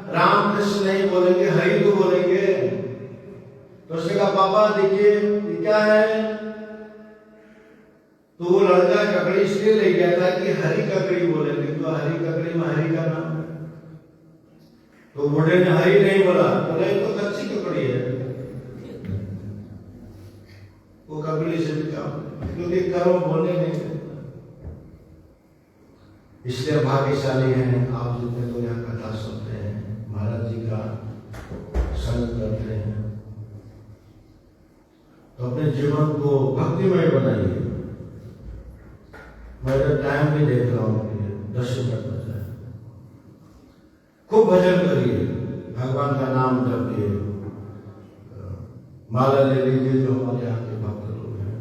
राम कृष्ण नहीं बोलेंगे, हरि तो बोलेंगे। तो उसने कहा पापा देखिए ये क्या है? तो वो लड़का ककड़ी इसलिए ले गया था कि हरी ककड़ी बोलेंगे, तो हरी ककड़ी में हरी का नाम है। तो बूढ़े ने हरी नहीं बोला, बोले तो कच्ची ककड़ी है, वो ककड़ी से भी काम, क्योंकि कर्म बोलने नहीं देता। इसलिए भाग्यशाली हैं आप जितने लोग यहाँ कथा सुनते हैं, महाराज जी का संग करते हैं, तो अपने जीवन को भक्तिमय बनाइए। मैं तो टाइम भी देख रहा हूँ कि 10 मिनट बचा है। खूब भजन करिए, भगवान का नाम जपिए, माला ले लीजिए जो हमारे यहाँ के भक्त लोग हैं,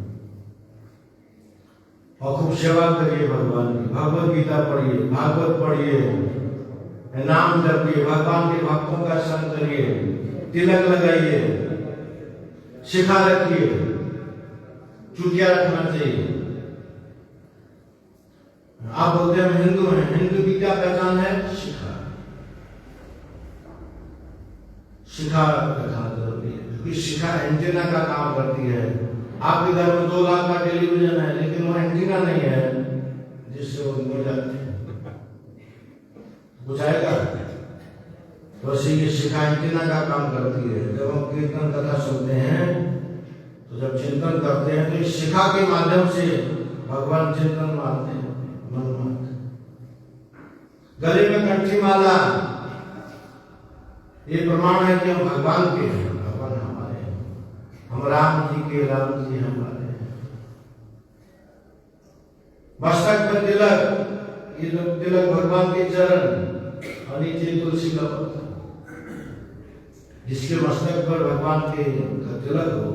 और खूब सेवा करिए भगवान की। भगवत गीता पढ़िए, भागवत पढ़िए, नाम जपिए, भगवान के भक्तों का संग करिए, तिलक लगाइए, शिखा रखिए, चुटिया रखना चाहिए। आप बोलते हैं हिंदू हैं, हिंदू की क्या पहचान है? शिखा। शिखा रखना जरूरी है, क्योंकि शिखा एंटीना का काम करती है। आपके घर में 2 लाख का टेलीविजन है, लेकिन वो एंटीना नहीं है जिससे वो मिल जाते हैं, बुझाएगा। तो ये शिखा एंटीना का काम करती है। जब हम कीर्तन कथा सुनते हैं, तो जब चिंतन करते हैं, तो इस शिखा के माध्यम से भगवान चिंतन मानते हैं, मन मानते हैं। गले में कंठी माला, ये प्रमाण है कि हम भगवान के हैं, भगवान हमारे हैं, हम राम जी के, राम जी हमारे हैं। मस्तक पर तिलक, ये जो तिलक भगवान के चरण, और नीचे तुलसी का पत्ता। जिसके मस्तक पर भगवान के तिलक हो,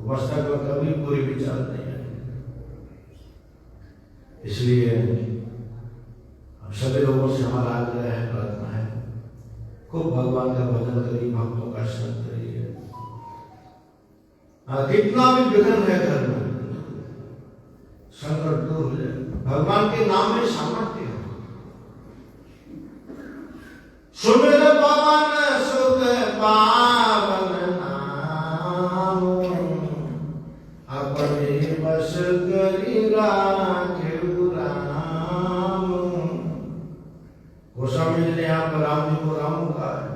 मस्तक पर कभी पूरी विचार नहीं है। इसलिए हम सभी लोगों से हमारा आग्रह है, प्रार्थना है, खूब भगवान का भजन करिए, भक्तों का संग करिए। कितना भी विघ्न है घर में, संकट दूर हो जाए। भगवान के नाम में सामर्थ्य है। सुमिर पवन सुख पावन नाम, अपने बस करी राखे राम। गोस्वामी जी ने यहाँ पर राम जी को राम कहा है।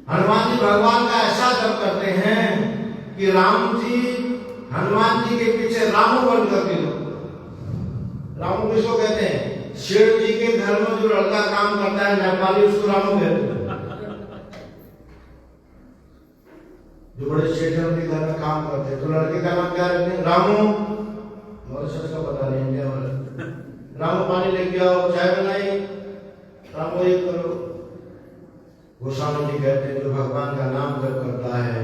हनुमान जी भगवान का ऐसा जप करते हैं कि राम जी हनुमान जी के पीछे रामू बन करके लोग। रामू किसको कहते हैं? शेर जी के घर में जो लड़का काम करता है नेपाली, उसको रामू कहते हैं। जो बड़े शेठों के घर में काम करते हैं, तो लड़के का नाम क्या रखते हैं? रामू। मॉरिशस का पता नहीं क्या बोला। रामू पानी लेके आओ, चाय बनाई, रामू ये करो। गोस्वामी जी कहते हैं जो भगवान का नाम जप करता है,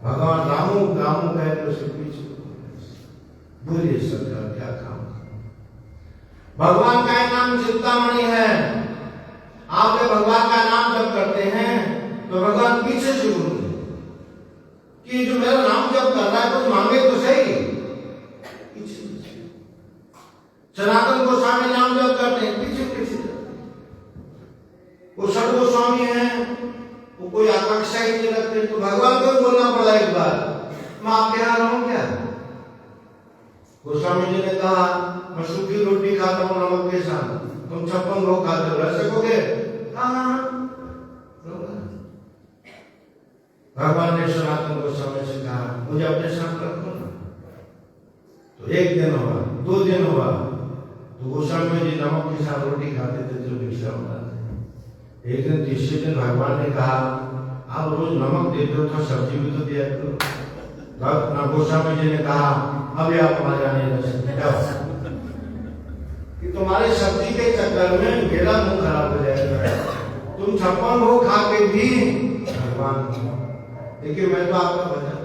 भगवान रामू रामू कहते उसके पीछे बोलिए सरकार क्या काम। भगवान का नाम चिंतामणि है। आप जब भगवान का नाम जप करते हैं तो भगवान पीछे से बोलते कि जो मेरा नाम जप कर रहा है कुछ मांगे तो सही। सनातन गोस्वामी नाम जप करते हैं, पीछे पीछे। वो सठ गोस्वामी है, वो कोई आकांक्षा ही नहीं रखते, तो भगवान को बोलना पड़ा एक बार, मैं आपके यहाँ रहूं क्या? गोस्वामी जी ने कहा मैं सूखी रोटी खाता हूँ नमक के साथ, तुम 56 भोग खाते हो, रह सकोगे? हाँ। भगवान ने सनातन गोस्वामी से कहा मुझे अपने साथ रखो ना। तो 1 दिन हुआ, 2 दिन हुआ, तो गोस्वामी जी नमक के साथ रोटी खाते थे जो भिक्षा बनाते। एक दिन तीसरे दिन भगवान ने कहा आप रोज नमक देते हो तो सब्जी भी तो दिया करो। गोस्वामी जी ने कहा अभी आप हमारे यहाँ नहीं रह सकते कि तुम्हारे सब्जी के चक्कर में मेरा मुंह खराब हो जाएगा। तुम 56 भोग खा के भी भगवान देखिए मैं तो आपका भजन,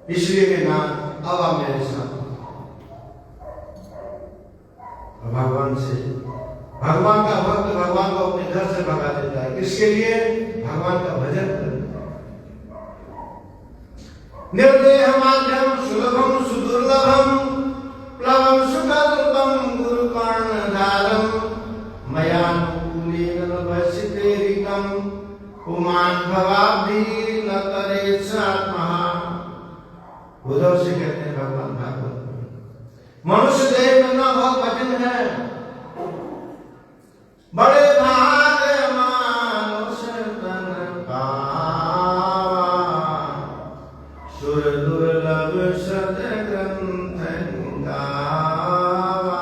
इसलिए मैं ना अब आप मेरे साथ भगवान से, भगवान का भक्त भगवान को अपने घर से भगा देता है। किसके लिए? भगवान का भजन करने। निर्देह माध्यम सुलभम सुदुर्लभम प्लवम सुखदुर्गम गुरु कर्णधारम मयानुकूलेन वसितेरिकम पुमान भवाब्धि न करे सात्मा। उद्धव से कहते हैं भगवान भागवत में मनुष्य देह मिलना बहुत कठिन है। बड़े भाग मानुष तन पावा सुर दुर्लभ सद ग्रंथ गावा।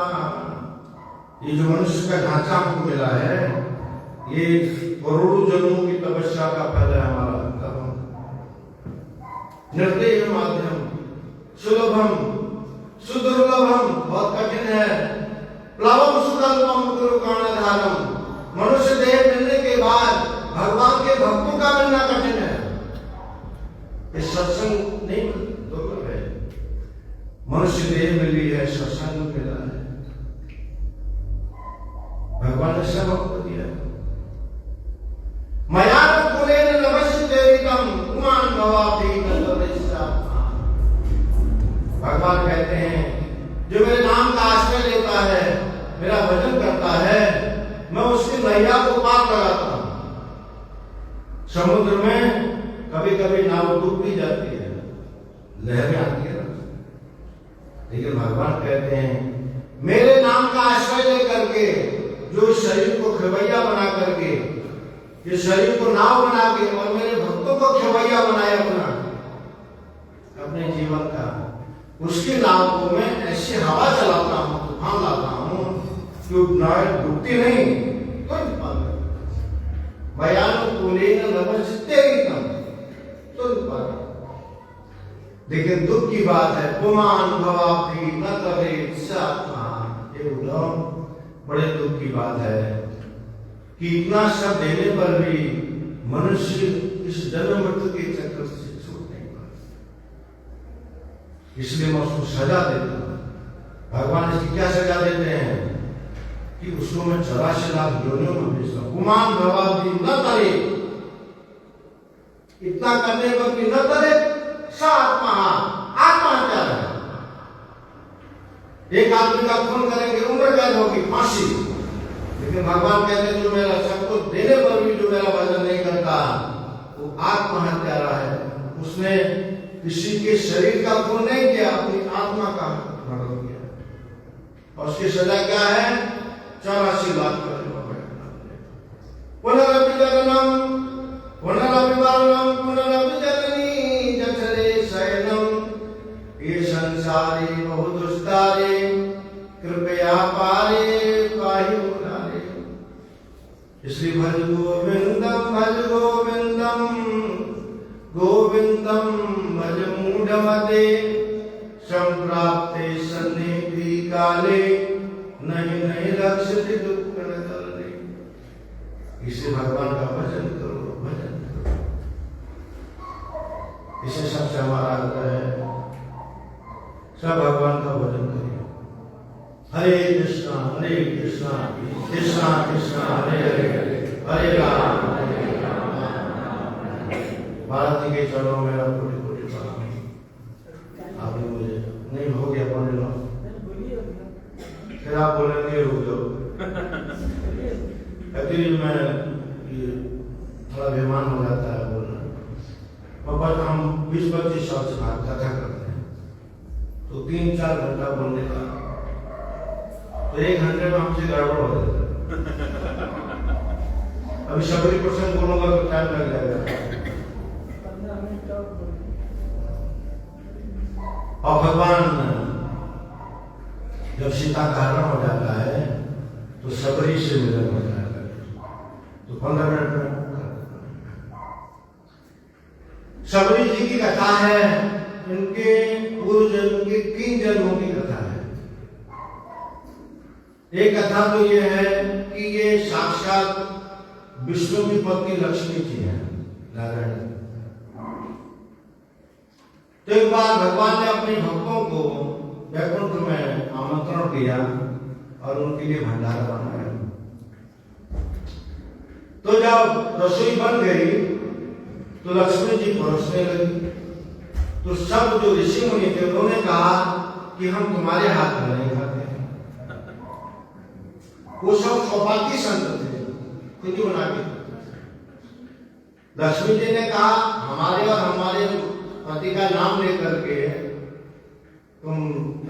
ये जो मनुष्य का ढांचा हमको मिला है ये करोड़ों जन्मों की तपस्या का फल है हमारा। निर्देह माध्यम सुलभम सुदुर्लभम बहुत कठिन है। प्लवम सुदुर्लभम गुरु कर्णधारम मनुष्य देह मिलने के बाद भगवान के भक्तों का मिलना कठिन है। इस सत्संग नहीं दुर्लभ है। मनुष्य देह मिली है, सत्संग मिला है, भगवान ने सब आपको दिया है। मयानुकूलेन नवसितेरिकम पुमान भवाब्धि न करे सात्मा। भगवान कहते हैं जो मेरे नाम का आश्रय लेता है, मेरा भजन करता है, मैं उसकी नैया को पार लगाता हूं। समुद्र में कभी कभी नाव डूब भी जाती है, लहरें आती है, लेकिन भगवान कहते हैं मेरे नाम का आश्रय लेकर के जो शरीर को खेवैया बना करके, ये शरीर को नाव बना के और मेरे भक्तों को खेवैया बनाया अपने जीवन का, उसकी नाव को मैं ऐसी हवा चलाता हूं, तूफान लाता हूं कि नाव डूबती नहीं। लेकिन दुख की बात है पुमान भवाब्धि न करे सात्मा। ये बड़े दुख की बात है कि इतना सब देने पर भी मनुष्य इस जन्म मृत्यु के चक्कर से छूट नहीं पाता। इसलिए मैं उसको सजा देता हूं। भगवान इसकी क्या सजा देते हैं कि उसको मैं 84 लाख योनियों में भेजता हूं। पुमान भवाब्धि न करे, इतना करने पर भी न करे सात्मा, आत्महत्या है। एक आदमी का खून करेंगे उम्र कैद होगी, फांसी। लेकिन भगवान कहते हैं जो मेरा सब कुछ देने पर भी जो मेरा भजन नहीं करता वो आत्महत्यारा है। उसने किसी के शरीर का खून नहीं किया, अपनी आत्मा का मर्डर किया और उसकी सजा क्या है? 84 लाख पुनरपि जगनम पुनरपि बालम पुनरपि जननी जठरे शयनम ये संसारी बहु दुस्तारे कृपया पारे पाहि मुरारे। इसलिए भज गोविंदम गोविंदम भज मूढ़मते संप्राप्ते सन्निधि काले नहीं नहीं रक्षति दुख न दलने। इसे भगवान का भजन करो, भजन करो। इसे सबसे हमारा आग्रह है, सब भगवान का भजन करिए। हरे कृष्णा कृष्णा कृष्णा हरे हरे हरे राम। भारत जी के चरणों में कोटि कोटि प्रणाम। आपने मुझे नहीं हो गया बोल लो, फिर आप बोलेंगे रुक जाओ। एक्चुअली मैं ये थोड़ा अभिमान हो जाता है बोलना। पापा हम 20-25 साल से कथा करते हैं तो 3-4 घंटा बोलने का, तो तो 1 घंटे में हमसे गड़बड़ हो जाता है। अभी शबरी प्रसंग बोलूंगा तो टाइम लग जाएगा। और भगवान जब सीता का हरण हो जाता है तो शबरी से मिलन हो जाता है, तो 15 मिनट में शबरी जी की कथा है। इनके पूर्व जन्म की 3 जन्मों की कथा है। एक कथा तो ये है कि ये साक्षात विष्णु की पत्नी लक्ष्मी जी है, नारायण। तो एक बार भगवान ने अपने भक्तों को वैकुंठ में आमंत्रण दिया और उनके लिए भंडारा बनाया। तो जब रसोई बन गई तो लक्ष्मी जी परोसने लगी। तो सब जो ऋषि मुनि थे उन्होंने कहा कि हम तुम्हारे हाथ में नहीं खाते। वो सब सौभाग्य संत थे, खुद ही बना के। लक्ष्मी जी ने कहा हमारे और हमारे पति का नाम लेकर के तुम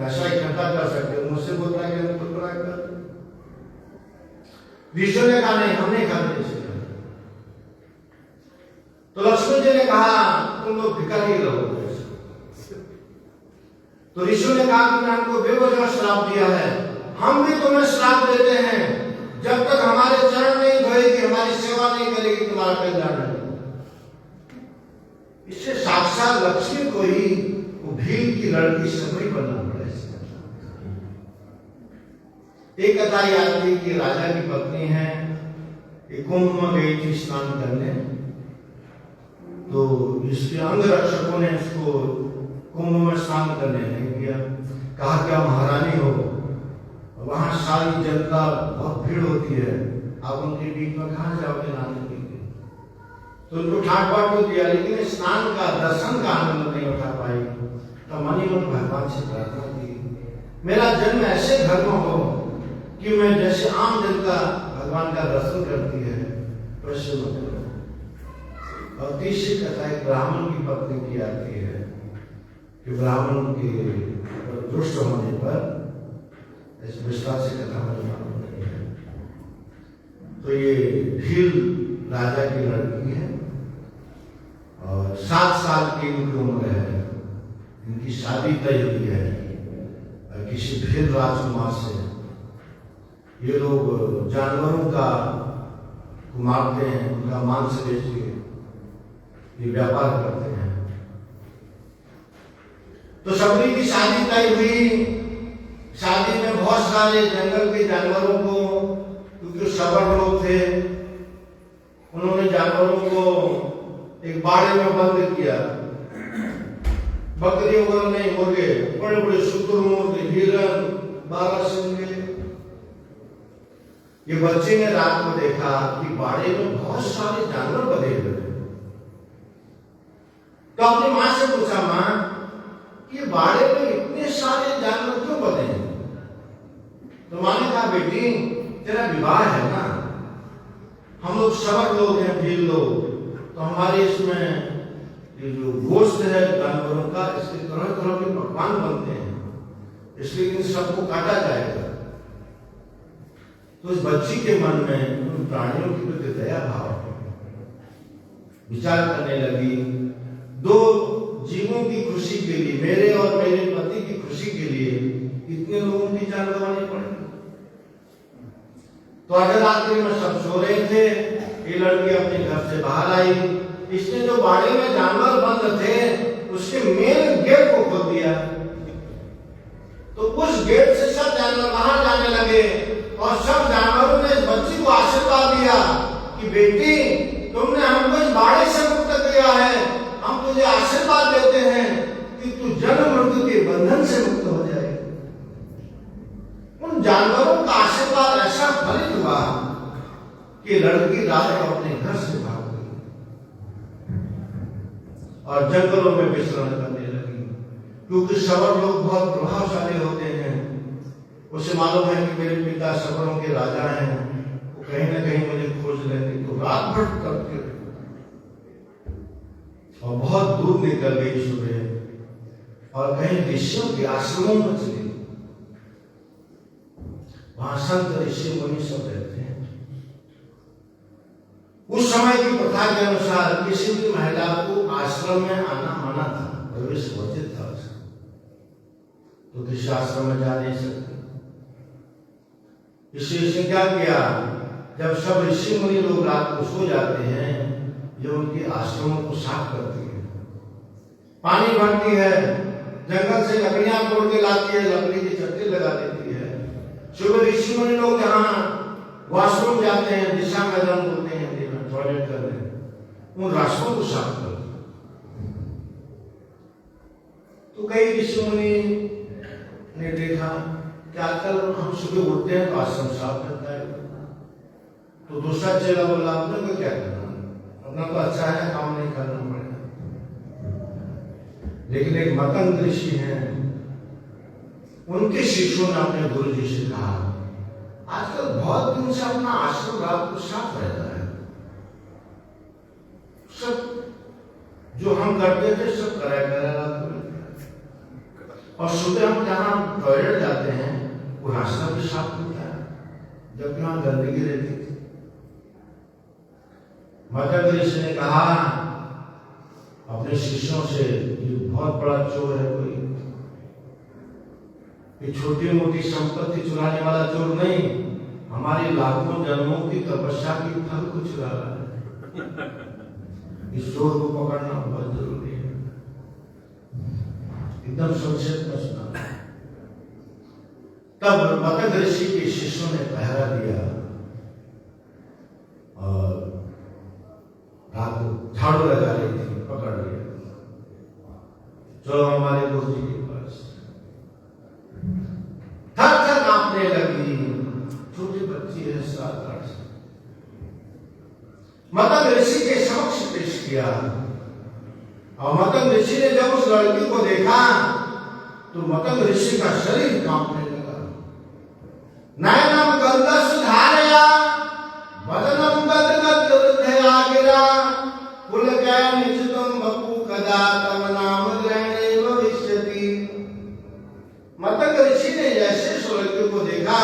ऐसा इकट्ठा कर सकते हो, मुझसे बोलता है कि हम खुद बना कर। ऋषि ने कहा नहीं, हम नहीं खाते इसे। तो लक्ष्मी जी ने कहा तुम लोग भिखारी रहोगे। तो ऋषि ने कहा तुमने हमको बेवजह श्राप दिया है, हम भी तुम्हें श्राप देते हैं, जब तक हमारे चरण नहीं धोएगी, हमारी सेवा नहीं करेगी, तुम्हारा कल्याण नहीं। इससे साक्षात लक्ष्मी को ही वो भील की लड़की शबरी बनना पड़ा। एक कथा याद थी कि राजा की पत्नी है, एक कुंभ में गई थी स्नान करने। तो इसके अंग रक्षकों ने इसको कुंभ में स्नान करने नहीं दिया। कहा क्या महारानी हो, वहां सारी जनता बहुत भीड़ होती है, आप उनके बीच में कहां जाओगे नहाने के लिए। तो उनको ठाट बाट तो दिया, लेकिन स्नान का दर्शन का आनंद नहीं उठा पाई। तो मन ही मन भगवान से प्रार्थना की मेरा जन्म ऐसे घर में हो कि मैं जैसे आम जनता भगवान का दर्शन करती है वैसे मत। और तीसरी कथा एक ब्राह्मण की पत्नी की आती है कि ब्राह्मण के दुष्ट होने पर, इस विस्तार से कथा मुझे मालूम नहीं है। तो ये भील राजा की लड़की है और 7 साल की इनकी उम्र है। इनकी शादी तय हुई है किसी भील राजकुमार से। ये लोग जानवरों का मारते हैं, उनका मांस बेच के ये व्यापार करते हैं। तो शबरी की शादी तय हुई। शादी में बहुत सारे जंगल के जानवरों को, क्योंकि सबर लोग थे, उन्होंने जानवरों को एक बाड़े में बंद किया। बकरी वगैरह नहीं, मुर्गे, बड़े बड़े शुतुरमुर्ग, हिरन, बारहसिंगे। ये बच्चे ने रात को देखा कि बाड़े में बहुत सारे जानवर बंधे हुए थे। तो अपनी मां से पूछा, मां कि बाड़े में इतने सारे जानवर क्यों बंधे हैं? तो मां ने कहा बेटी तेरा विवाह है ना, हम लोग सबर लोग हैं, भील लोग, तो हमारे इसमें ये जो गोश्त है जानवरों का, इसके तरह तरह के पकवान बनते हैं, इसलिए इन सबको काटा जाएगा। तो इस बच्ची के मन में उन प्राणियों के प्रति दया भाव विचार करने लगी। 2 जीवों की खुशी के लिए, मेरे और मेरे पति की खुशी के लिए इतने लोगों की जान गंवानी पड़ी। तो अर्धरात्रि में सब सो रहे थे, ये लड़की अपने घर से बाहर आई। इसने जो बाड़े में जानवर बंद थे उसके मेन गेट को खोल दिया। तो उस गेट से सब जानवर बाहर जाने लगे और सब जानवरों ने इस बच्ची को आशीर्वाद दिया कि बेटी तुमने हमको इस बाड़े से मुक्त किया है, हम तुझे आशीर्वाद देते हैं कि तू जन्म मृत्यु के बंधन से मुक्त हो जाए। उन जानवरों का आशीर्वाद ऐसा फलित हुआ कि लड़की रात को अपने घर से भाग गई और जंगलों में विचरण करने लगी। क्योंकि सबर लोग बहुत प्रभावशाली होते हैं, उसे मालूम है कि मेरे पिता सबरों के राजा हैं, वो कहीं ना कहीं मुझे खोज लेते। तो रात भर करके और बहुत दूर निकल गई सुबह और कहीं ऋषियों के आश्रमों में चली। वहां संत ऋषि मुनि सब रहते हैं। उस समय की प्रथा के अनुसार किसी भी महिला को आश्रम में आना मना था, प्रवेश वर्जित था उसका, तो किसी आश्रम में जा नहीं सकते। इसलिए इसने क्या किया, जब सब ऋषि मुनि लोग रात को सो जाते हैं, ये उनके आश्रमों को साफ करती है, पानी भरती है, जंगल से लकड़ियां तोड़ के लाती है, लकड़ी की चट्टी लगा देती है। सुबह ऋषि मुनि लोग जहाँ वॉशरूम जाते हैं, दिशा मैदान बोलते हैं, टॉयलेट कर रहे हैं, उन रास्तों को साफ करते हैं। तो कई ऋषि मुनि ने देखा कि आजकल हम सुबह उठते हैं तो आश्रम साफ करता है, तो दूसरा चेला बोला अपने को क्या करना, अपना तो अच्छा है, काम नहीं करना पड़ेगा। लेकिन एक मतंग ऋषि हैं, उनके शिष्यों ने अपने गुरु जी से कहा, आजकल बहुत दिन से अपना आश्रम रात को साफ रहता है, सब जो हम करते थे सब कराया रात को, और सुबह हम जहाँ टॉयलेट जाते हैं वो रास्ता भी साफ होता है, जबकि वहां गंदगी रहती थी। मतंग ऋषि ने कहा अपने शिष्यों से, ये बहुत बड़ा चोर है कोई, ये छोटी मोटी संपत्ति चुराने वाला चोर नहीं, हमारी लाखों जन्मों की तपस्या की फल को चुरा रहा है। इस चोर को पकड़ना बहुत जरूरी है। एकदम संक्षेप में सुना। तब मतंग ऋषि के शिष्यों ने पहरा दिया और रात को झाड़ू लगा रही थी, पकड़ लिया, चलो हमारे गुरु जी के पास। थर थर कांपने लगी, छोटी बच्ची है 7-8 साल। मतंग ऋषि के समक्ष पेश किया, और मतंग ऋषि ने जब उस लड़की को देखा तो मतंग ऋषि का शरीर कांपने लगा। नयनम गंधस धारया वदनम गदगद हृदया गिरा पुलकया निचितम बपु कदा तम नाम ग्रहणे भविष्यति। मतंग ऋषि ने जैसे उस लड़की को देखा,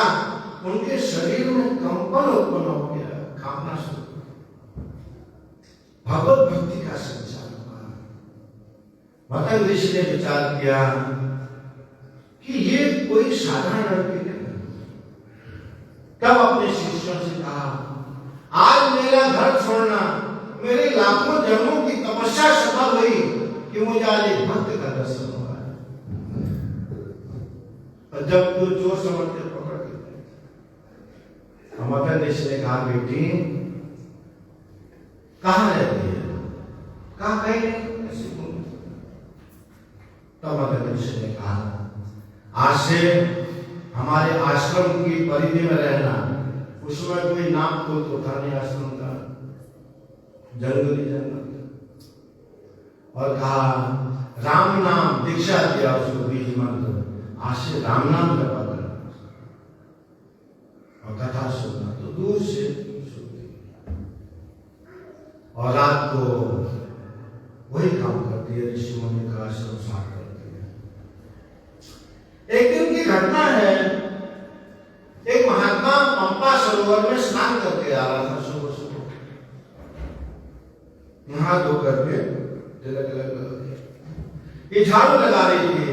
उनके शरीर में कंपन उत्पन्न हो गया, कांपना शुरू। भगवत भक्ति का संचार हुआ। मतंग ऋषि ने विचार किया कि ये कोई साधारण लड़की नहीं। तब अपने शिष्यों से कहा, आज मेरा घर छोड़ना, मेरे लाखों जन्मों की तपस्या सफल हुई कि मुझे आज एक भक्त का दर्शन हुआ है। और जब जो चोर समझते पकड़ के, मतंग ऋषि ने कहा, बेटी कहाँ रहती है? कहाँ कहीं नहीं, ऐसे बोल। तब मतंग ऋषि ने कहा, आज से हमारे आश्रम की परिधि में रहना। उसमें कोई नाम तो था नहीं आश्रम का, जंगली जंगल। और कहा, राम नाम दीक्षा दिया उसको, बीज मंत्र, आज से राम नाम जपा करना और कथा सुनना तो दूर से सुनती, और रात को वही काम करती है, ऋषि मुनि का आश्रम साफ करती है। एक दिन की घटना है, एक महात्मा पंपा सरोवर में स्नान करके आ रहा था सुबह सुबह, नहा धो करके तिलक लगा, ये झाड़ू लगा रही थी।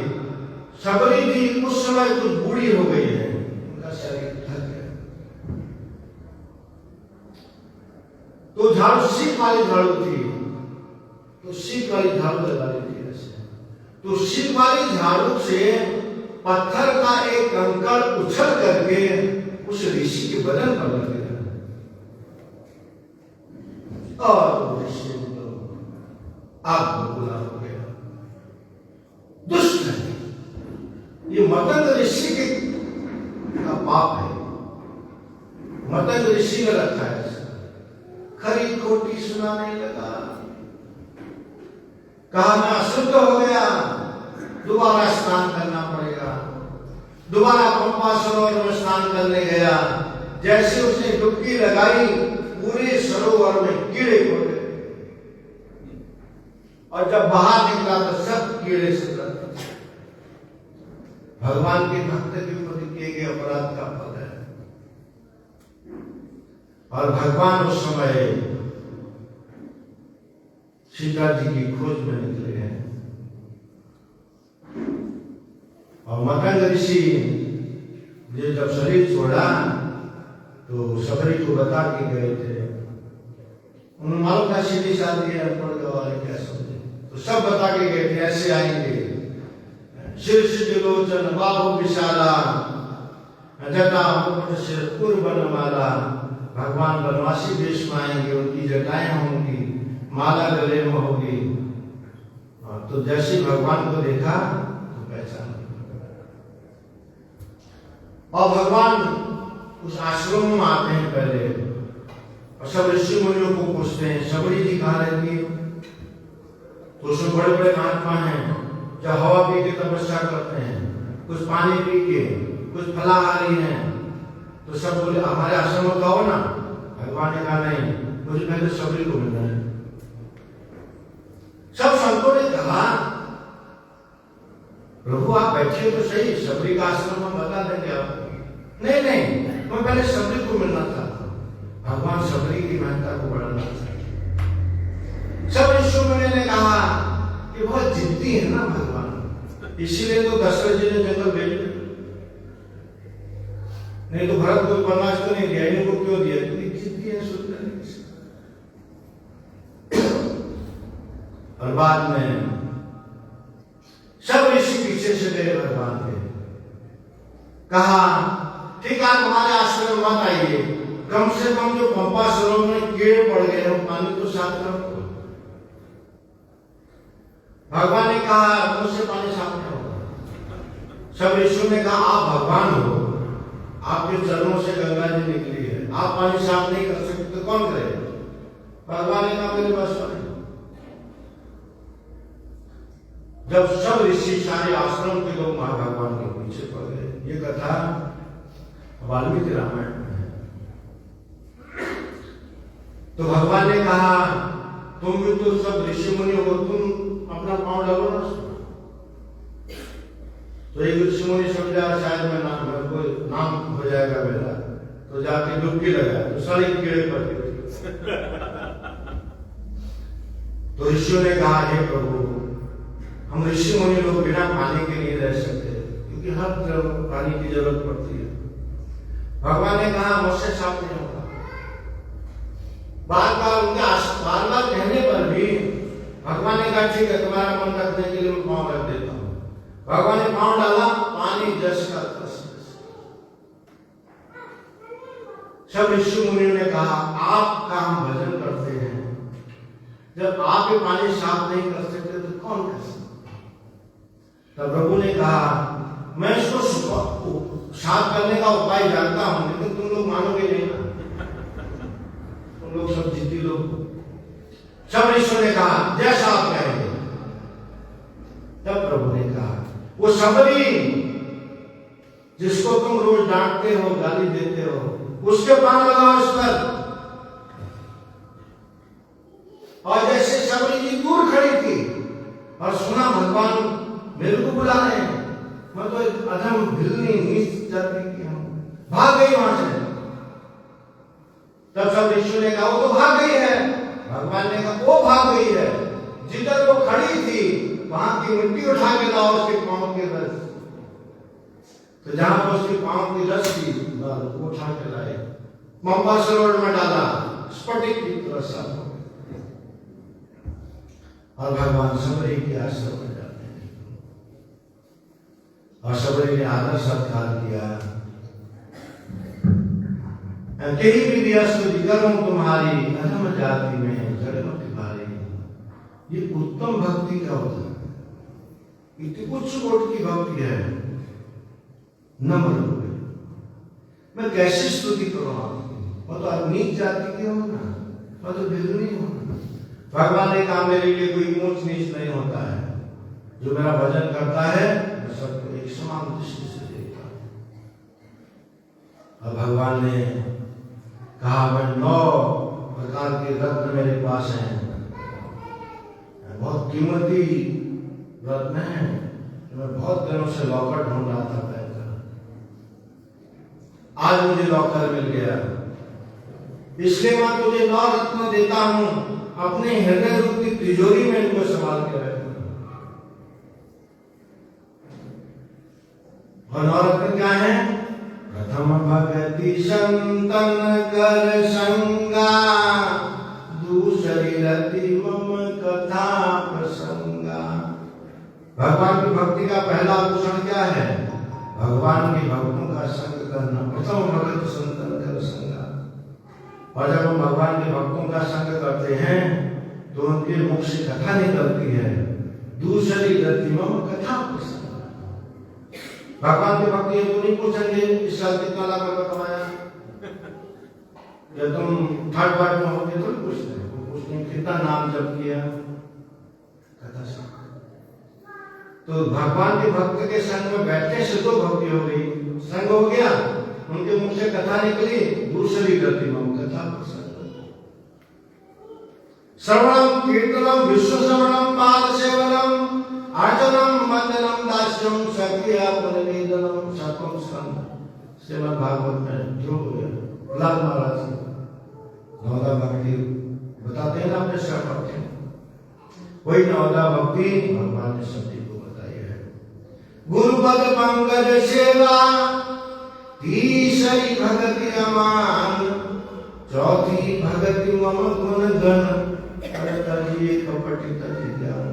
सबरी जी उस समय कुछ बूढ़ी हो गई है, उनका शरीर थक गया, तो झाड़ू सीख वाली झाड़ू थी, तो सीख वाली झाड़ू लगा रही थी ऐसे। तो सीख वाली झाड़ू से पत्थर का एक कंकड़ उछल करके उस ऋषि के बदन पर लग गया, और ऋषि आग बबूला हो गया। दुष्ट है ये, मतंग ऋषि का पाप है, मतंग ऋषि ने रखा है। खरी खोटी सुनाने लगा, कहा मैं अशुद्ध हो गया, दोबारा स्नान करना पड़ेगा। दोबारा पंपा सरोवर में स्नान करने गया, जैसे उसने डुबकी लगाई, पूरे सरोवर में कीड़े पड़ गए, और जब बाहर निकला तो सब कीड़े से भगवान के भक्त के प्रति किए गए अपराध का फल है। और भगवान उस समय सीता जी की खोज में निकले हैं। और मतंग ऋषि ने जब शरीर छोड़ा तो सबरी को बता के गए थे। उन्होंने मालूम था सीधी शादी है, क्या समझे, तो सब बता के गए थे ऐसे आएंगे। शीर्ष विलोचन बाहु विशाला जटा मुकुट सिर पूर्वनमाला। भगवान बनवासी वेश में आएंगे, उनकी जटाएं होंगी, माला गले में होगी। तो जैसे भगवान को देखा तो पहचान। और भगवान उस आश्रम में आते हैं पहले और सब ऋषि मुनियों को पूछते हैं सबरी जी कहाँ रहती है। तो उसमें बड़े बड़े महात्मा हैं जो हवा पी के तपस्या करते हैं, कुछ पानी पी के, कुछ फलाहारी हैं। तो सब बोले हमारे आश्रम में कहो ना। भगवान ने कहा नहीं, मुझे पहले सबरी को मिलना है। सब संतों ने कहा प्रभु आप बैठिए तो सही, सबरी का आश्रम हम बता देंगे आपको। नहीं नहीं, मैं पहले सबरी को मिलना चाहता हूं। भगवान सबरी की महत्ता को बढ़ाना चाहते। सब ऋषियों ने कहा कि बहुत जिद्दी है ना भगवान, इसीलिए तो दशरथ जी ने जंगल भेज दिया, नहीं तो भरत को वनवास तो नहीं दिया। इनको क्यों दिया? क्योंकि जिद्दी है, सुनते नहीं। और बाद में सब ऋषि पीछे से गए भगवान के। कहा ठीक है आप हमारे आश्रम में मत आइए, कम से कम जो पंपा सरोवर में कीड़े पड़ गए हैं पानी तो साफ करो। भगवान ने कहा मुझसे पानी साफ नहीं होगा। सब ऋषियों ने कहा आप भगवान हो, आपके चरणों से गंगा जी निकली है, आप पानी साफ नहीं कर सकते तो कौन करेगा? भगवान ने कहा मेरे पास पानी। जब सब ऋषि सारे आश्रम के लोग वहां भगवान के पीछे पड़ गए। ये कथा वाल्मीकि रामायण में है। तो भगवान ने कहा तुम भी तो सब ऋषि मुनि हो, तुम अपना पांव डालो ना। तो एक ऋषि मुनि समझा शायद मैं नाम हो जाएगा मेरा, तो जाके डुबकी लगा तो सारी कीड़े पड़ गए। तो ऋषियों ने कहा हे प्रभु हम ऋषि मुनि लोग बिना पानी के नहीं रह सकते, क्योंकि हर तरफ पानी की जरूरत पड़ती है। भगवान ने कहा मुझसे साफ नहीं होगा। बार बार उनके बार बार कहने पर भी भगवान ने कहा ठीक है तुम्हारा मन रखने के लिए मैं पांव रख देता हूं। भगवान ने पांव डाला, पानी जस का तस। सब ऋषि मुनियों ने कहा आपका हम भजन करते हैं, जब आप ये पानी साफ नहीं कर सकते तो कौन कर सकते? तब प्रभु ने कहा मैं इसको साफ करने का उपाय जानता हूं, लेकिन तुम लोग मानोगे नहीं ना, तुम लोग सब जिद्दी लोग। सब ऋषियों ने कहा जैसा आप कहेंगे। तब प्रभु ने कहा वो सबरी जिसको तुम रोज डांटते हो, गाली देते हो, उसके पांव लगाओ इस पर। और जैसे सबरी जी दूर खड़ी थी और सुना भगवान मेरे को बुला रहे हैं, मैं तो एक अधम भिलनी नीच जाति की हूं, भाग गई वहां से। तब सब ऋषियों ने कहा वो तो भाग गई है। भगवान ने कहा वो भाग गई है, जिधर वो खड़ी थी वहां की मिट्टी उठा के लाओ उसके पांव के रस। तो जहां पर उसके पांव की रस थी वो उठा के लाए, पंपा सरोवर में डाला, स्फटिक की तरह साफ हो गया। और भगवान सबरी के आश्रम में जाते हैं और सबरी ने आदर सत्कार किया। कहीं भी व्यस्तु करूं तुम्हारी अधम जाति में जगन भारी। ये उत्तम भक्ति का होता है, इतनी उच्च कोटि की भक्ति है। नम्र हो गए, मैं कैसे स्तुति करूं आपकी? मैं तो नीच जाति के हो ना, मैं तो बिल्कुल नहीं हूं। भगवान ने कहा मेरे लिए कोई ऊंच नीच नहीं होता है, जो मेरा भजन करता है मैं सबको एक समान दृष्टि से देखता हूं। अब भगवान ने कहा मैं 9 प्रकार के रत्न मेरे पास हैं, बहुत कीमती रत्न है, मैं बहुत दिनों से लॉकर ढूंढ रहा था पहनकर, आज मुझे लॉकर मिल गया। इसलिए मैं तुझे 9 रत्न देता हूं, अपने हृदय रूप की तिजोरी में इनको संभाल के रखना। और 9 रत्न क्या है? प्रथम भगति संतन कर संगा, दूसरी रति मम कथा प्रसंगा। भगवान की भक्ति का पहला आभूषण क्या है? भगवान के भक्तों का संग करना। प्रथम भगत संतन कर संगा। और जब हम भगवान के भक्तों का संग करते हैं तो उनके मुख से कथा निकलती है। दूसरी रति मम कथा प्रसंगा। भगवान के भक्त ये तो नहीं पूछेंगे इस साल कितना लाख रुपया कमाया, या तुम थर्ड पार्ट में होगे तो पूछते हैं, वो पूछते हैं कितना नाम जप किया, कथा से। तो भगवान के भक्त के संग में बैठने से तो भक्ति हो गई, संग हो गया, उनके मुख से कथा निकली। दूसरी गति मम कथा प्रसंग। श्रवणम कीर्तनम विश्व श्रवणम पाद सेवनम अर्चनम वंदनम दास्यम सक्रिया पुनर्निवेदनम सतम स्कंद। श्रीमद् भागवत में जो हो गया प्रहलाद महाराज नवदा भक्ति बताते हैं ना, अपने श्रवण पढ़ते हैं, वही नवदा भक्ति भगवान ने सभी को बताई है। गुरुपद पंकज सेवा, तीसरी भगति अमान, चौथी भगति मम गुण गण, तजिए कपटि तजि ज्ञान।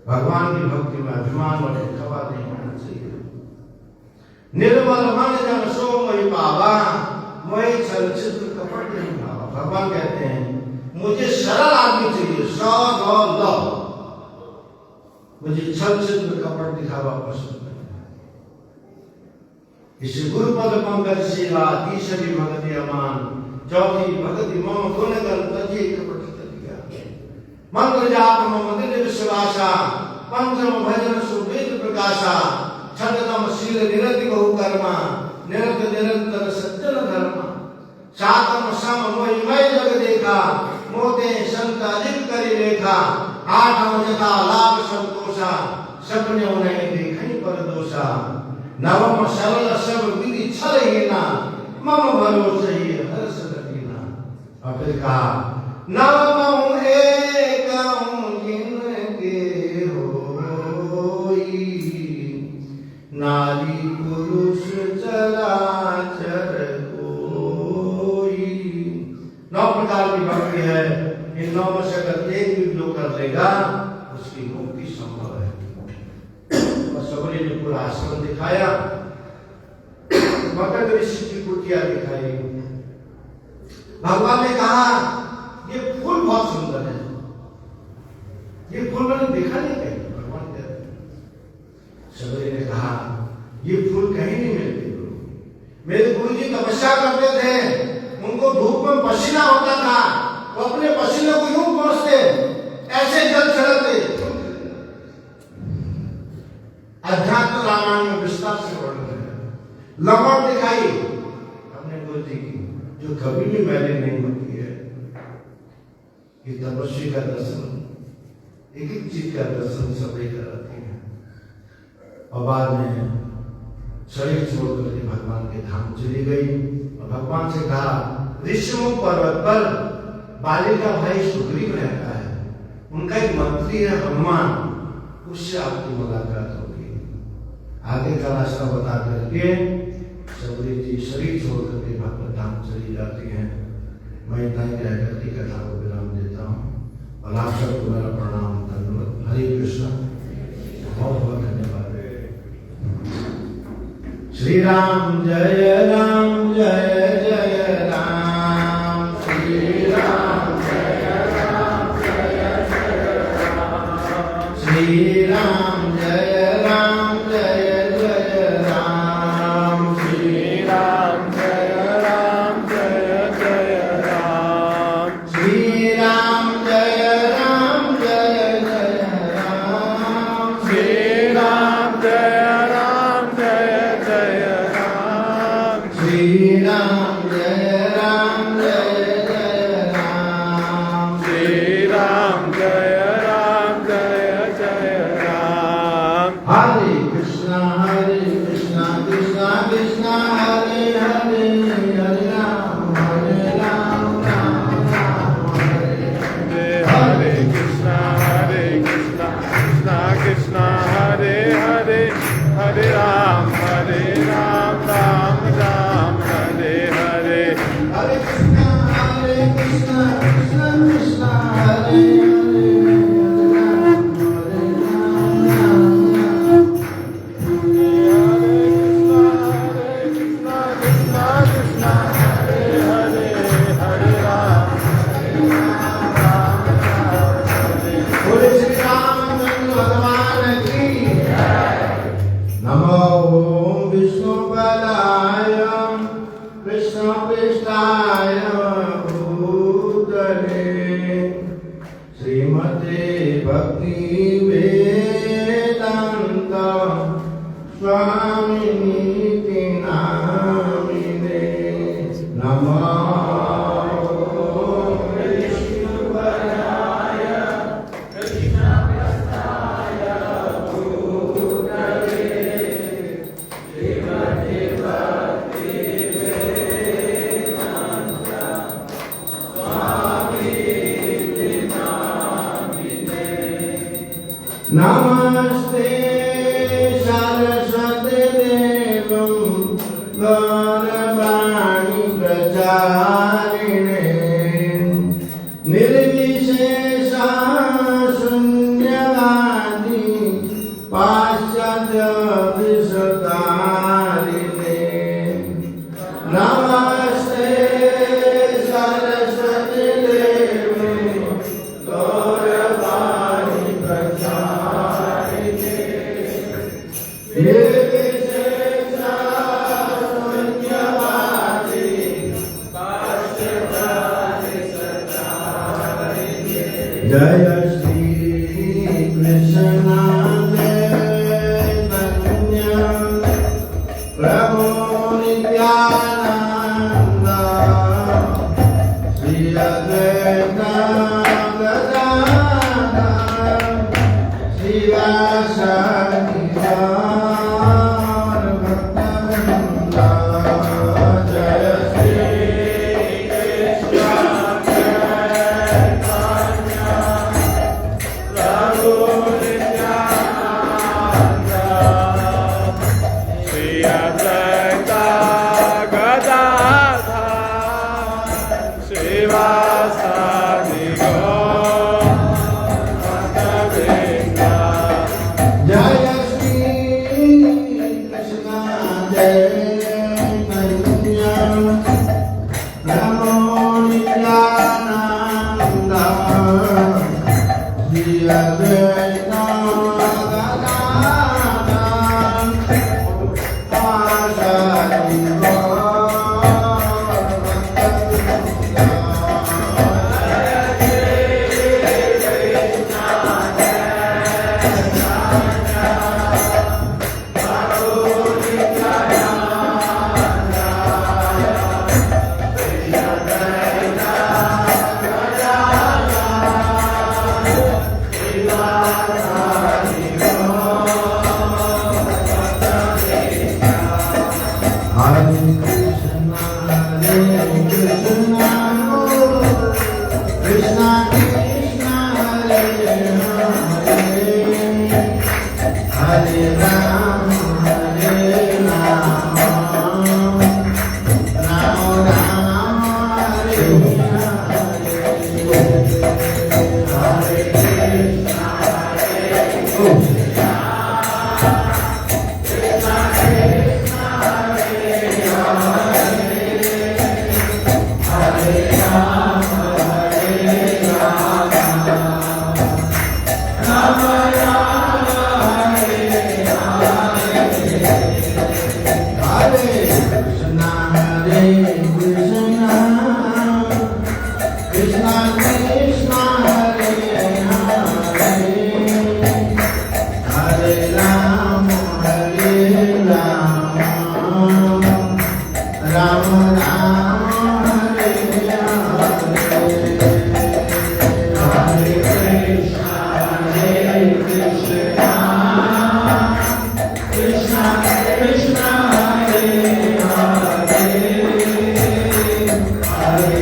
भगवान की भक्ति में अभिमान और दिखावा नहीं होना चाहिए। निर्मल मन जन सो मोहि पावा, मोहि छल छिद्र कपट नहीं भावा। भगवान कहते हैं मुझे सरल आदमी चाहिए, मुझे छल छिद्र कपट दिखावा पसंद नहीं। इसे गुरुपद पंकज सेवा, तीसरी भगति अमान, चौथी भगति मम गुण गण, तजिए कपट मंत्र जाप मम दिव्य विश्वासा, पंचम भजन सुवेद प्रकाशा, छठम शील निरति बहु कर्मा, निरत निरंतर सज्जन धर्मा, सातम सम मोहिमय जग देखा, मोते संत अधिक करि लेखा, आठम यथा लाभ संतोषा, सपने उन्हें देखहि पर दोषा, नवम सरल सब विधि छल हीना, मम भरोसे ही हर्ष दीना। और फिर कहा नवम नारी पुरुष चराचर कोई। 9 प्रकार की भक्ति है, इन 9 में से अगर एक भी जो कर लेगा उसकी मुक्ति संभव है। और सबरी ने पूरा आश्रम दिखाया, मकर ऋषि की कुटिया दिखाई। भगवान ने कहा ये फूल बहुत सुंदर है, ये फूल मैंने देखा नहीं कहीं। भगवान कहते सबरी ने कहा ये फूल कहीं नहीं मिलते। मेरे गुरु जी तपस्या करते थे, उनको धूप में पसीना होता था, वो अपने पसीने को यूं पहुंचते, ऐसे जल छड़कते। अध्यात्म रामायण में विस्तार से वर्णन है। लंबड़ दिखाई अपने गुरु जी की, जो कभी भी मैली नहीं होती है। ये तपस्वी का दर्शन, एक एक चीज का दर्शन सभी कराती है। और बाद में शरीर छोड़ करके भगवान के धाम चली गई और भगवान से कहा ऋषिमुख पर्वत पर बाली का भाई सुग्रीव रहता है, उनका एक मंत्री है हनुमान, उससे आपकी मुलाकात होगी। आगे का रास्ता बता करके सबरी जी शरीर छोड़ करके भगवत धाम चली जाती हैं। मैं इतना ही कह करके कथा को विराम देता हूँ और आप सबको मेरा प्रणाम धन्यवाद। हरे कृष्ण, बहुत बहुत धन्यवाद। श्री राम जय राम जय जय राम, श्री राम जय राम जय जय राम, श्री राम जय राम जय जय राम, श्री राम जय राम जय जय राम, श्री राम जय राम जय जय राम, श्री राम जय श्री राम जय राम जय जय राम, श्री राम जय राम जय जय राम। हरे कृष्णा कृष्णा कृष्णा हरे हरे, हरे राम नमस्ते सरस्वती देवं गौरवाणी प्रचारिणे निर्विशेषा शून्यवादी पाश्चात्य विश्वतारिणे नमस्ते सरस्वती देवं गौरवाणी प्रचारिणे निर्विशेषा शून्यवादी पाश्चात्य विश्वतारिणे जय श्री कृष्ण चैतन्य प्रभु नित्यानंद श्री अद्वैत गदाधर श्रीवासादि गौर भक्तवृंद जय श्री जय श्री कृष्ण चैतन्य प्रभु नित्यानंद श्री अद्वैत गदाधर श्रीवासादि गौर भक्तवृंद Hare Krishna, Krishna Krishna, Hare Hare, Hare Rama, Rama Rama, Hare Hare, Hare Krishna, Krishna Krishna, Hare Hare, Hare Rama, Rama Rama, Hare Hare, Hare Krishna, Krishna Krishna, Hare Hare, Hare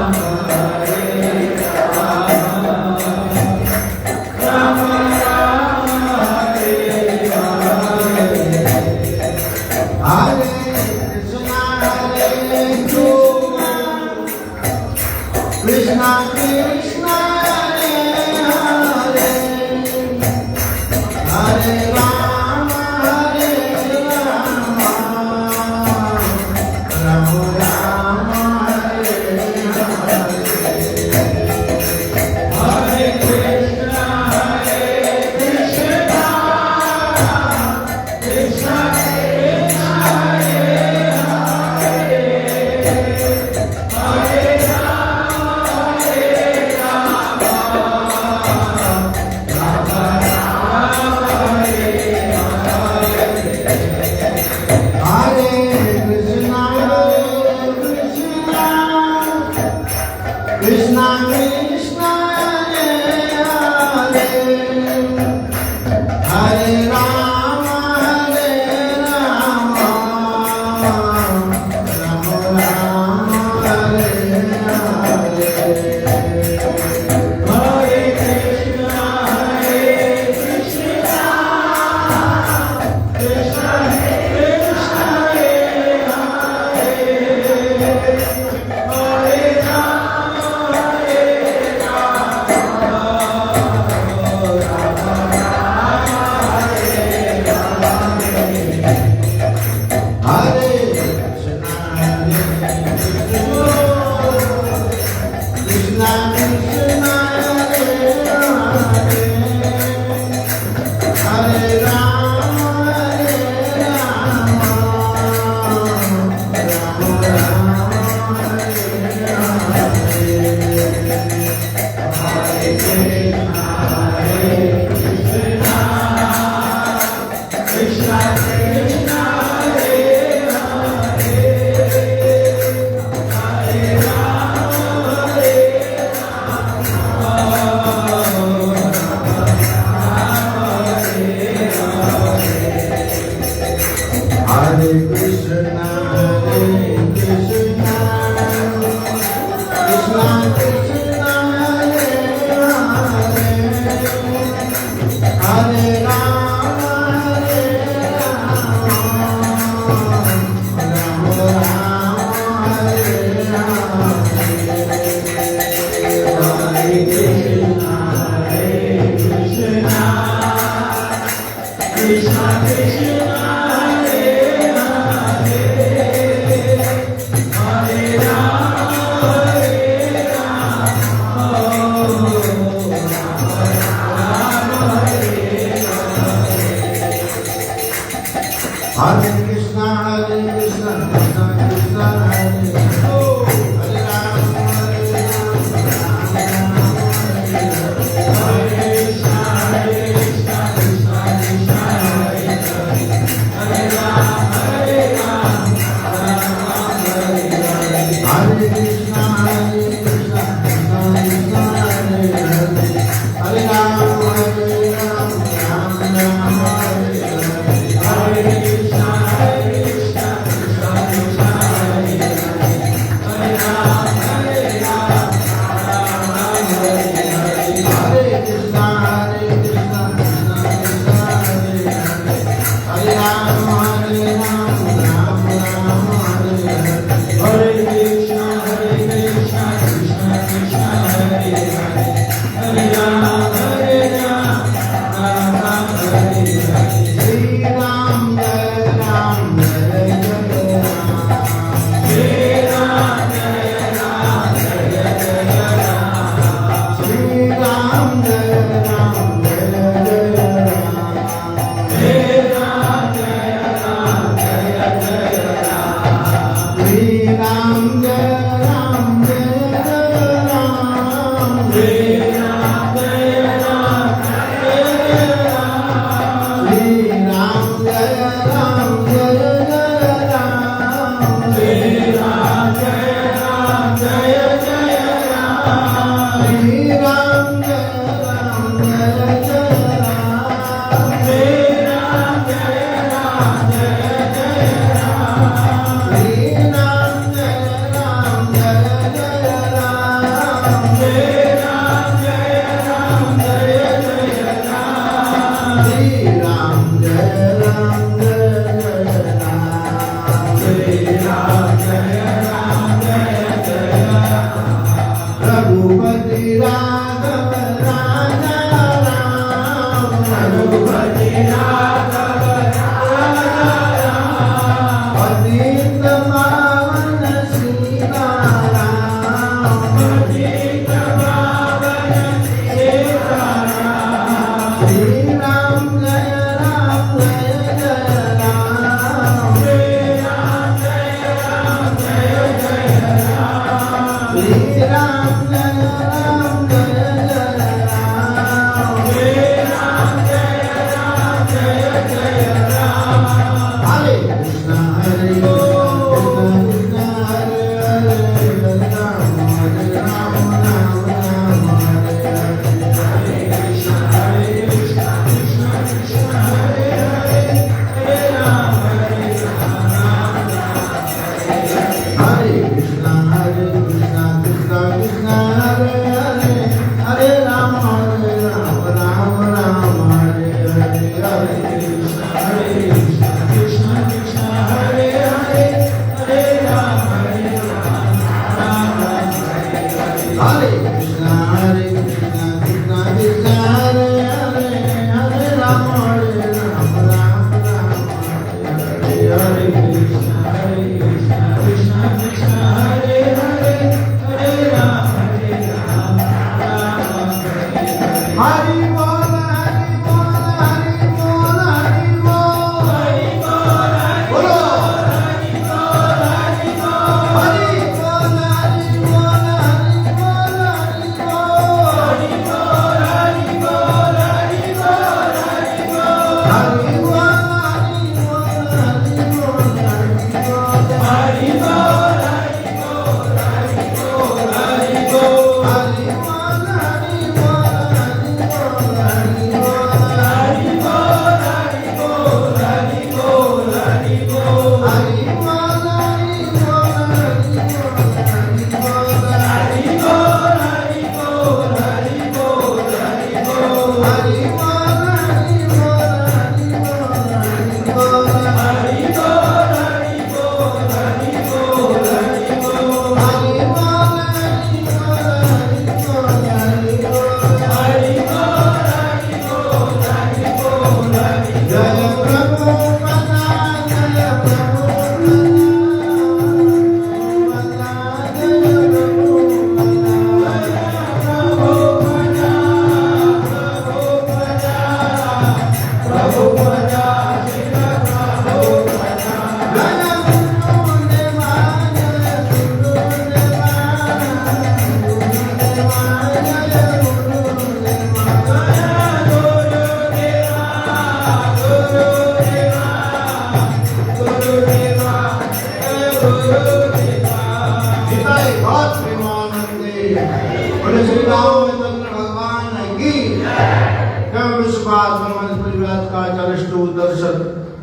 Rama, Rama Rama, Hare Hare, Hare Krishna, Krishna Krishna, Hare Hare, Hare Rama, Rama Rama, Hare Krishna, Krishna Krishna, Hare Hare, Hare Rama,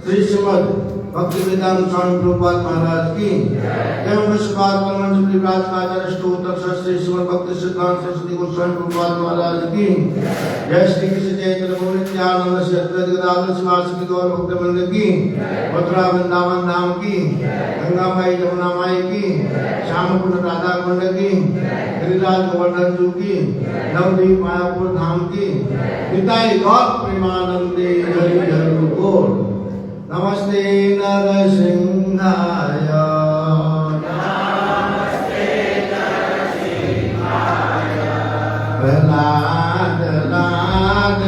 Shri Shrimad Bhaktivedanta स्वामी प्रभुपाद महाराज की एवं विश्वपाद परमहंस परिव्राज का आचार्य श्री श्रीमद भक्ति सिद्धांत सरस्वती गोस्वामी प्रभुपाद महाराज की जय श्री कृष्ण चैतन्य प्रभु नित्यानंद श्री अद्वैत गदाधर शिवासि गौर भक्तवृंद की मथुरा वृंदावन धाम की गंगा माई यमुना माई की श्याम कुंड राधा कुंड की गिरिराज गोवर्धन जू की नवदीप मायापुर धाम की निताई गौर प्रेमानंदे हरि हरि बोल। नमस्ते नरसिंहाय प्रहलाद लाद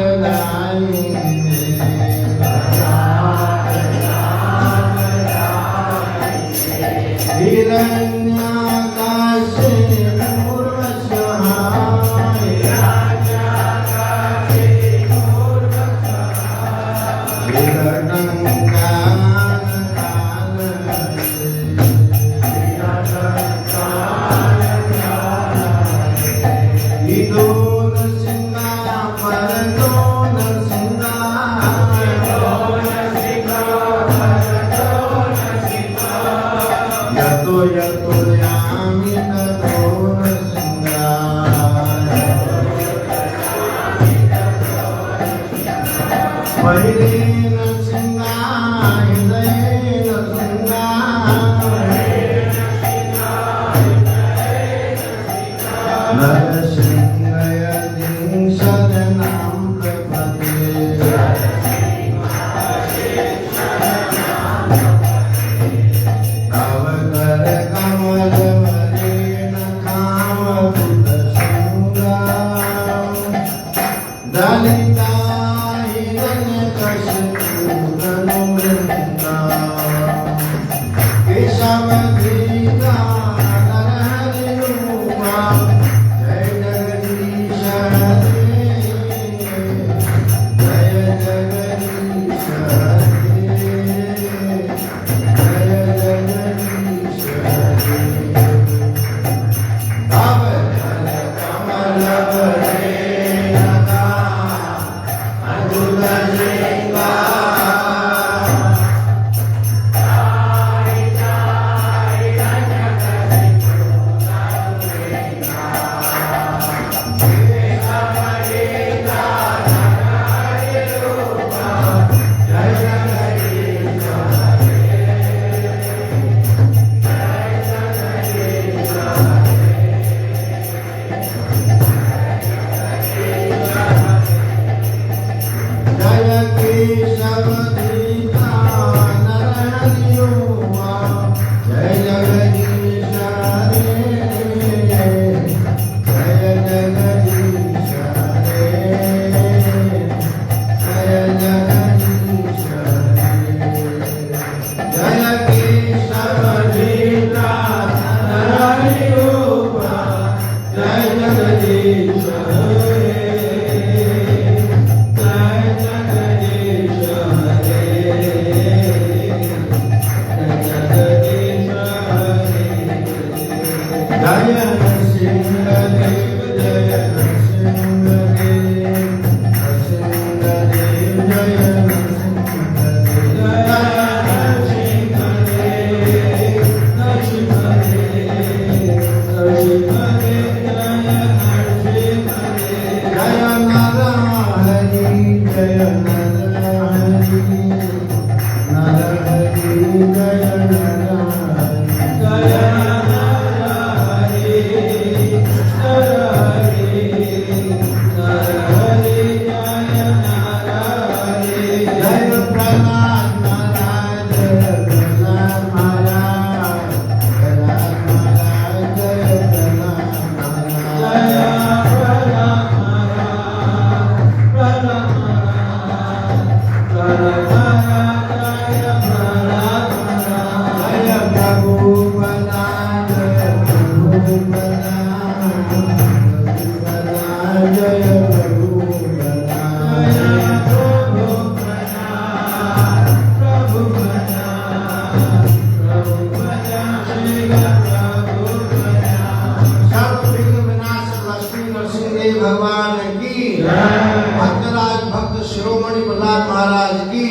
भगवान की भक्तराज भक्त शिरोमणि प्रहलाद महाराज की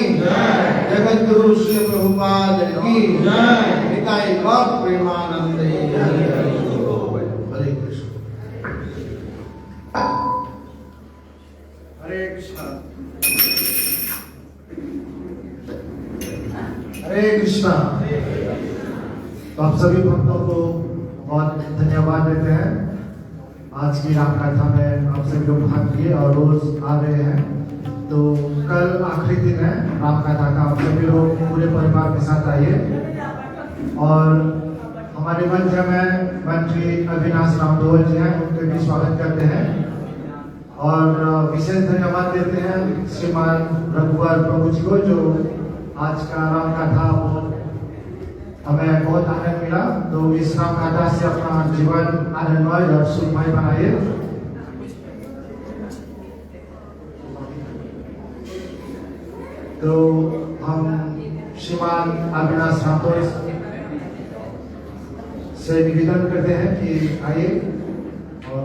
जगत गुरु श्री प्रभुपाद की निताई गौर प्रेमानंदे हरे कृष्ण। हरे कृष्ण हरे कृष्ण। तो आप सभी भक्तों को बहुत धन्यवाद देते हैं। आज की राम कथा में आप सभी लोग भाग लिए और रोज आ रहे हैं। तो कल आखिरी दिन है राम कथा का। आप सभी लोग पूरे परिवार के साथ आइए और हमारे मंच में मंत्री अविनाश रामदोल जी हैं, उनके भी स्वागत करते हैं और विशेष धन्यवाद देते हैं श्रीमान रघुवर प्रभु जी को, जो आज का राम कथा हमें बहुत आनंद मिला। तो इस राम कथा से अपना जीवन आनंदमय और सुखमय बनाइए। तो हम श्रीमान अविनाश रामदोल से निवेदन करते हैं कि आइए और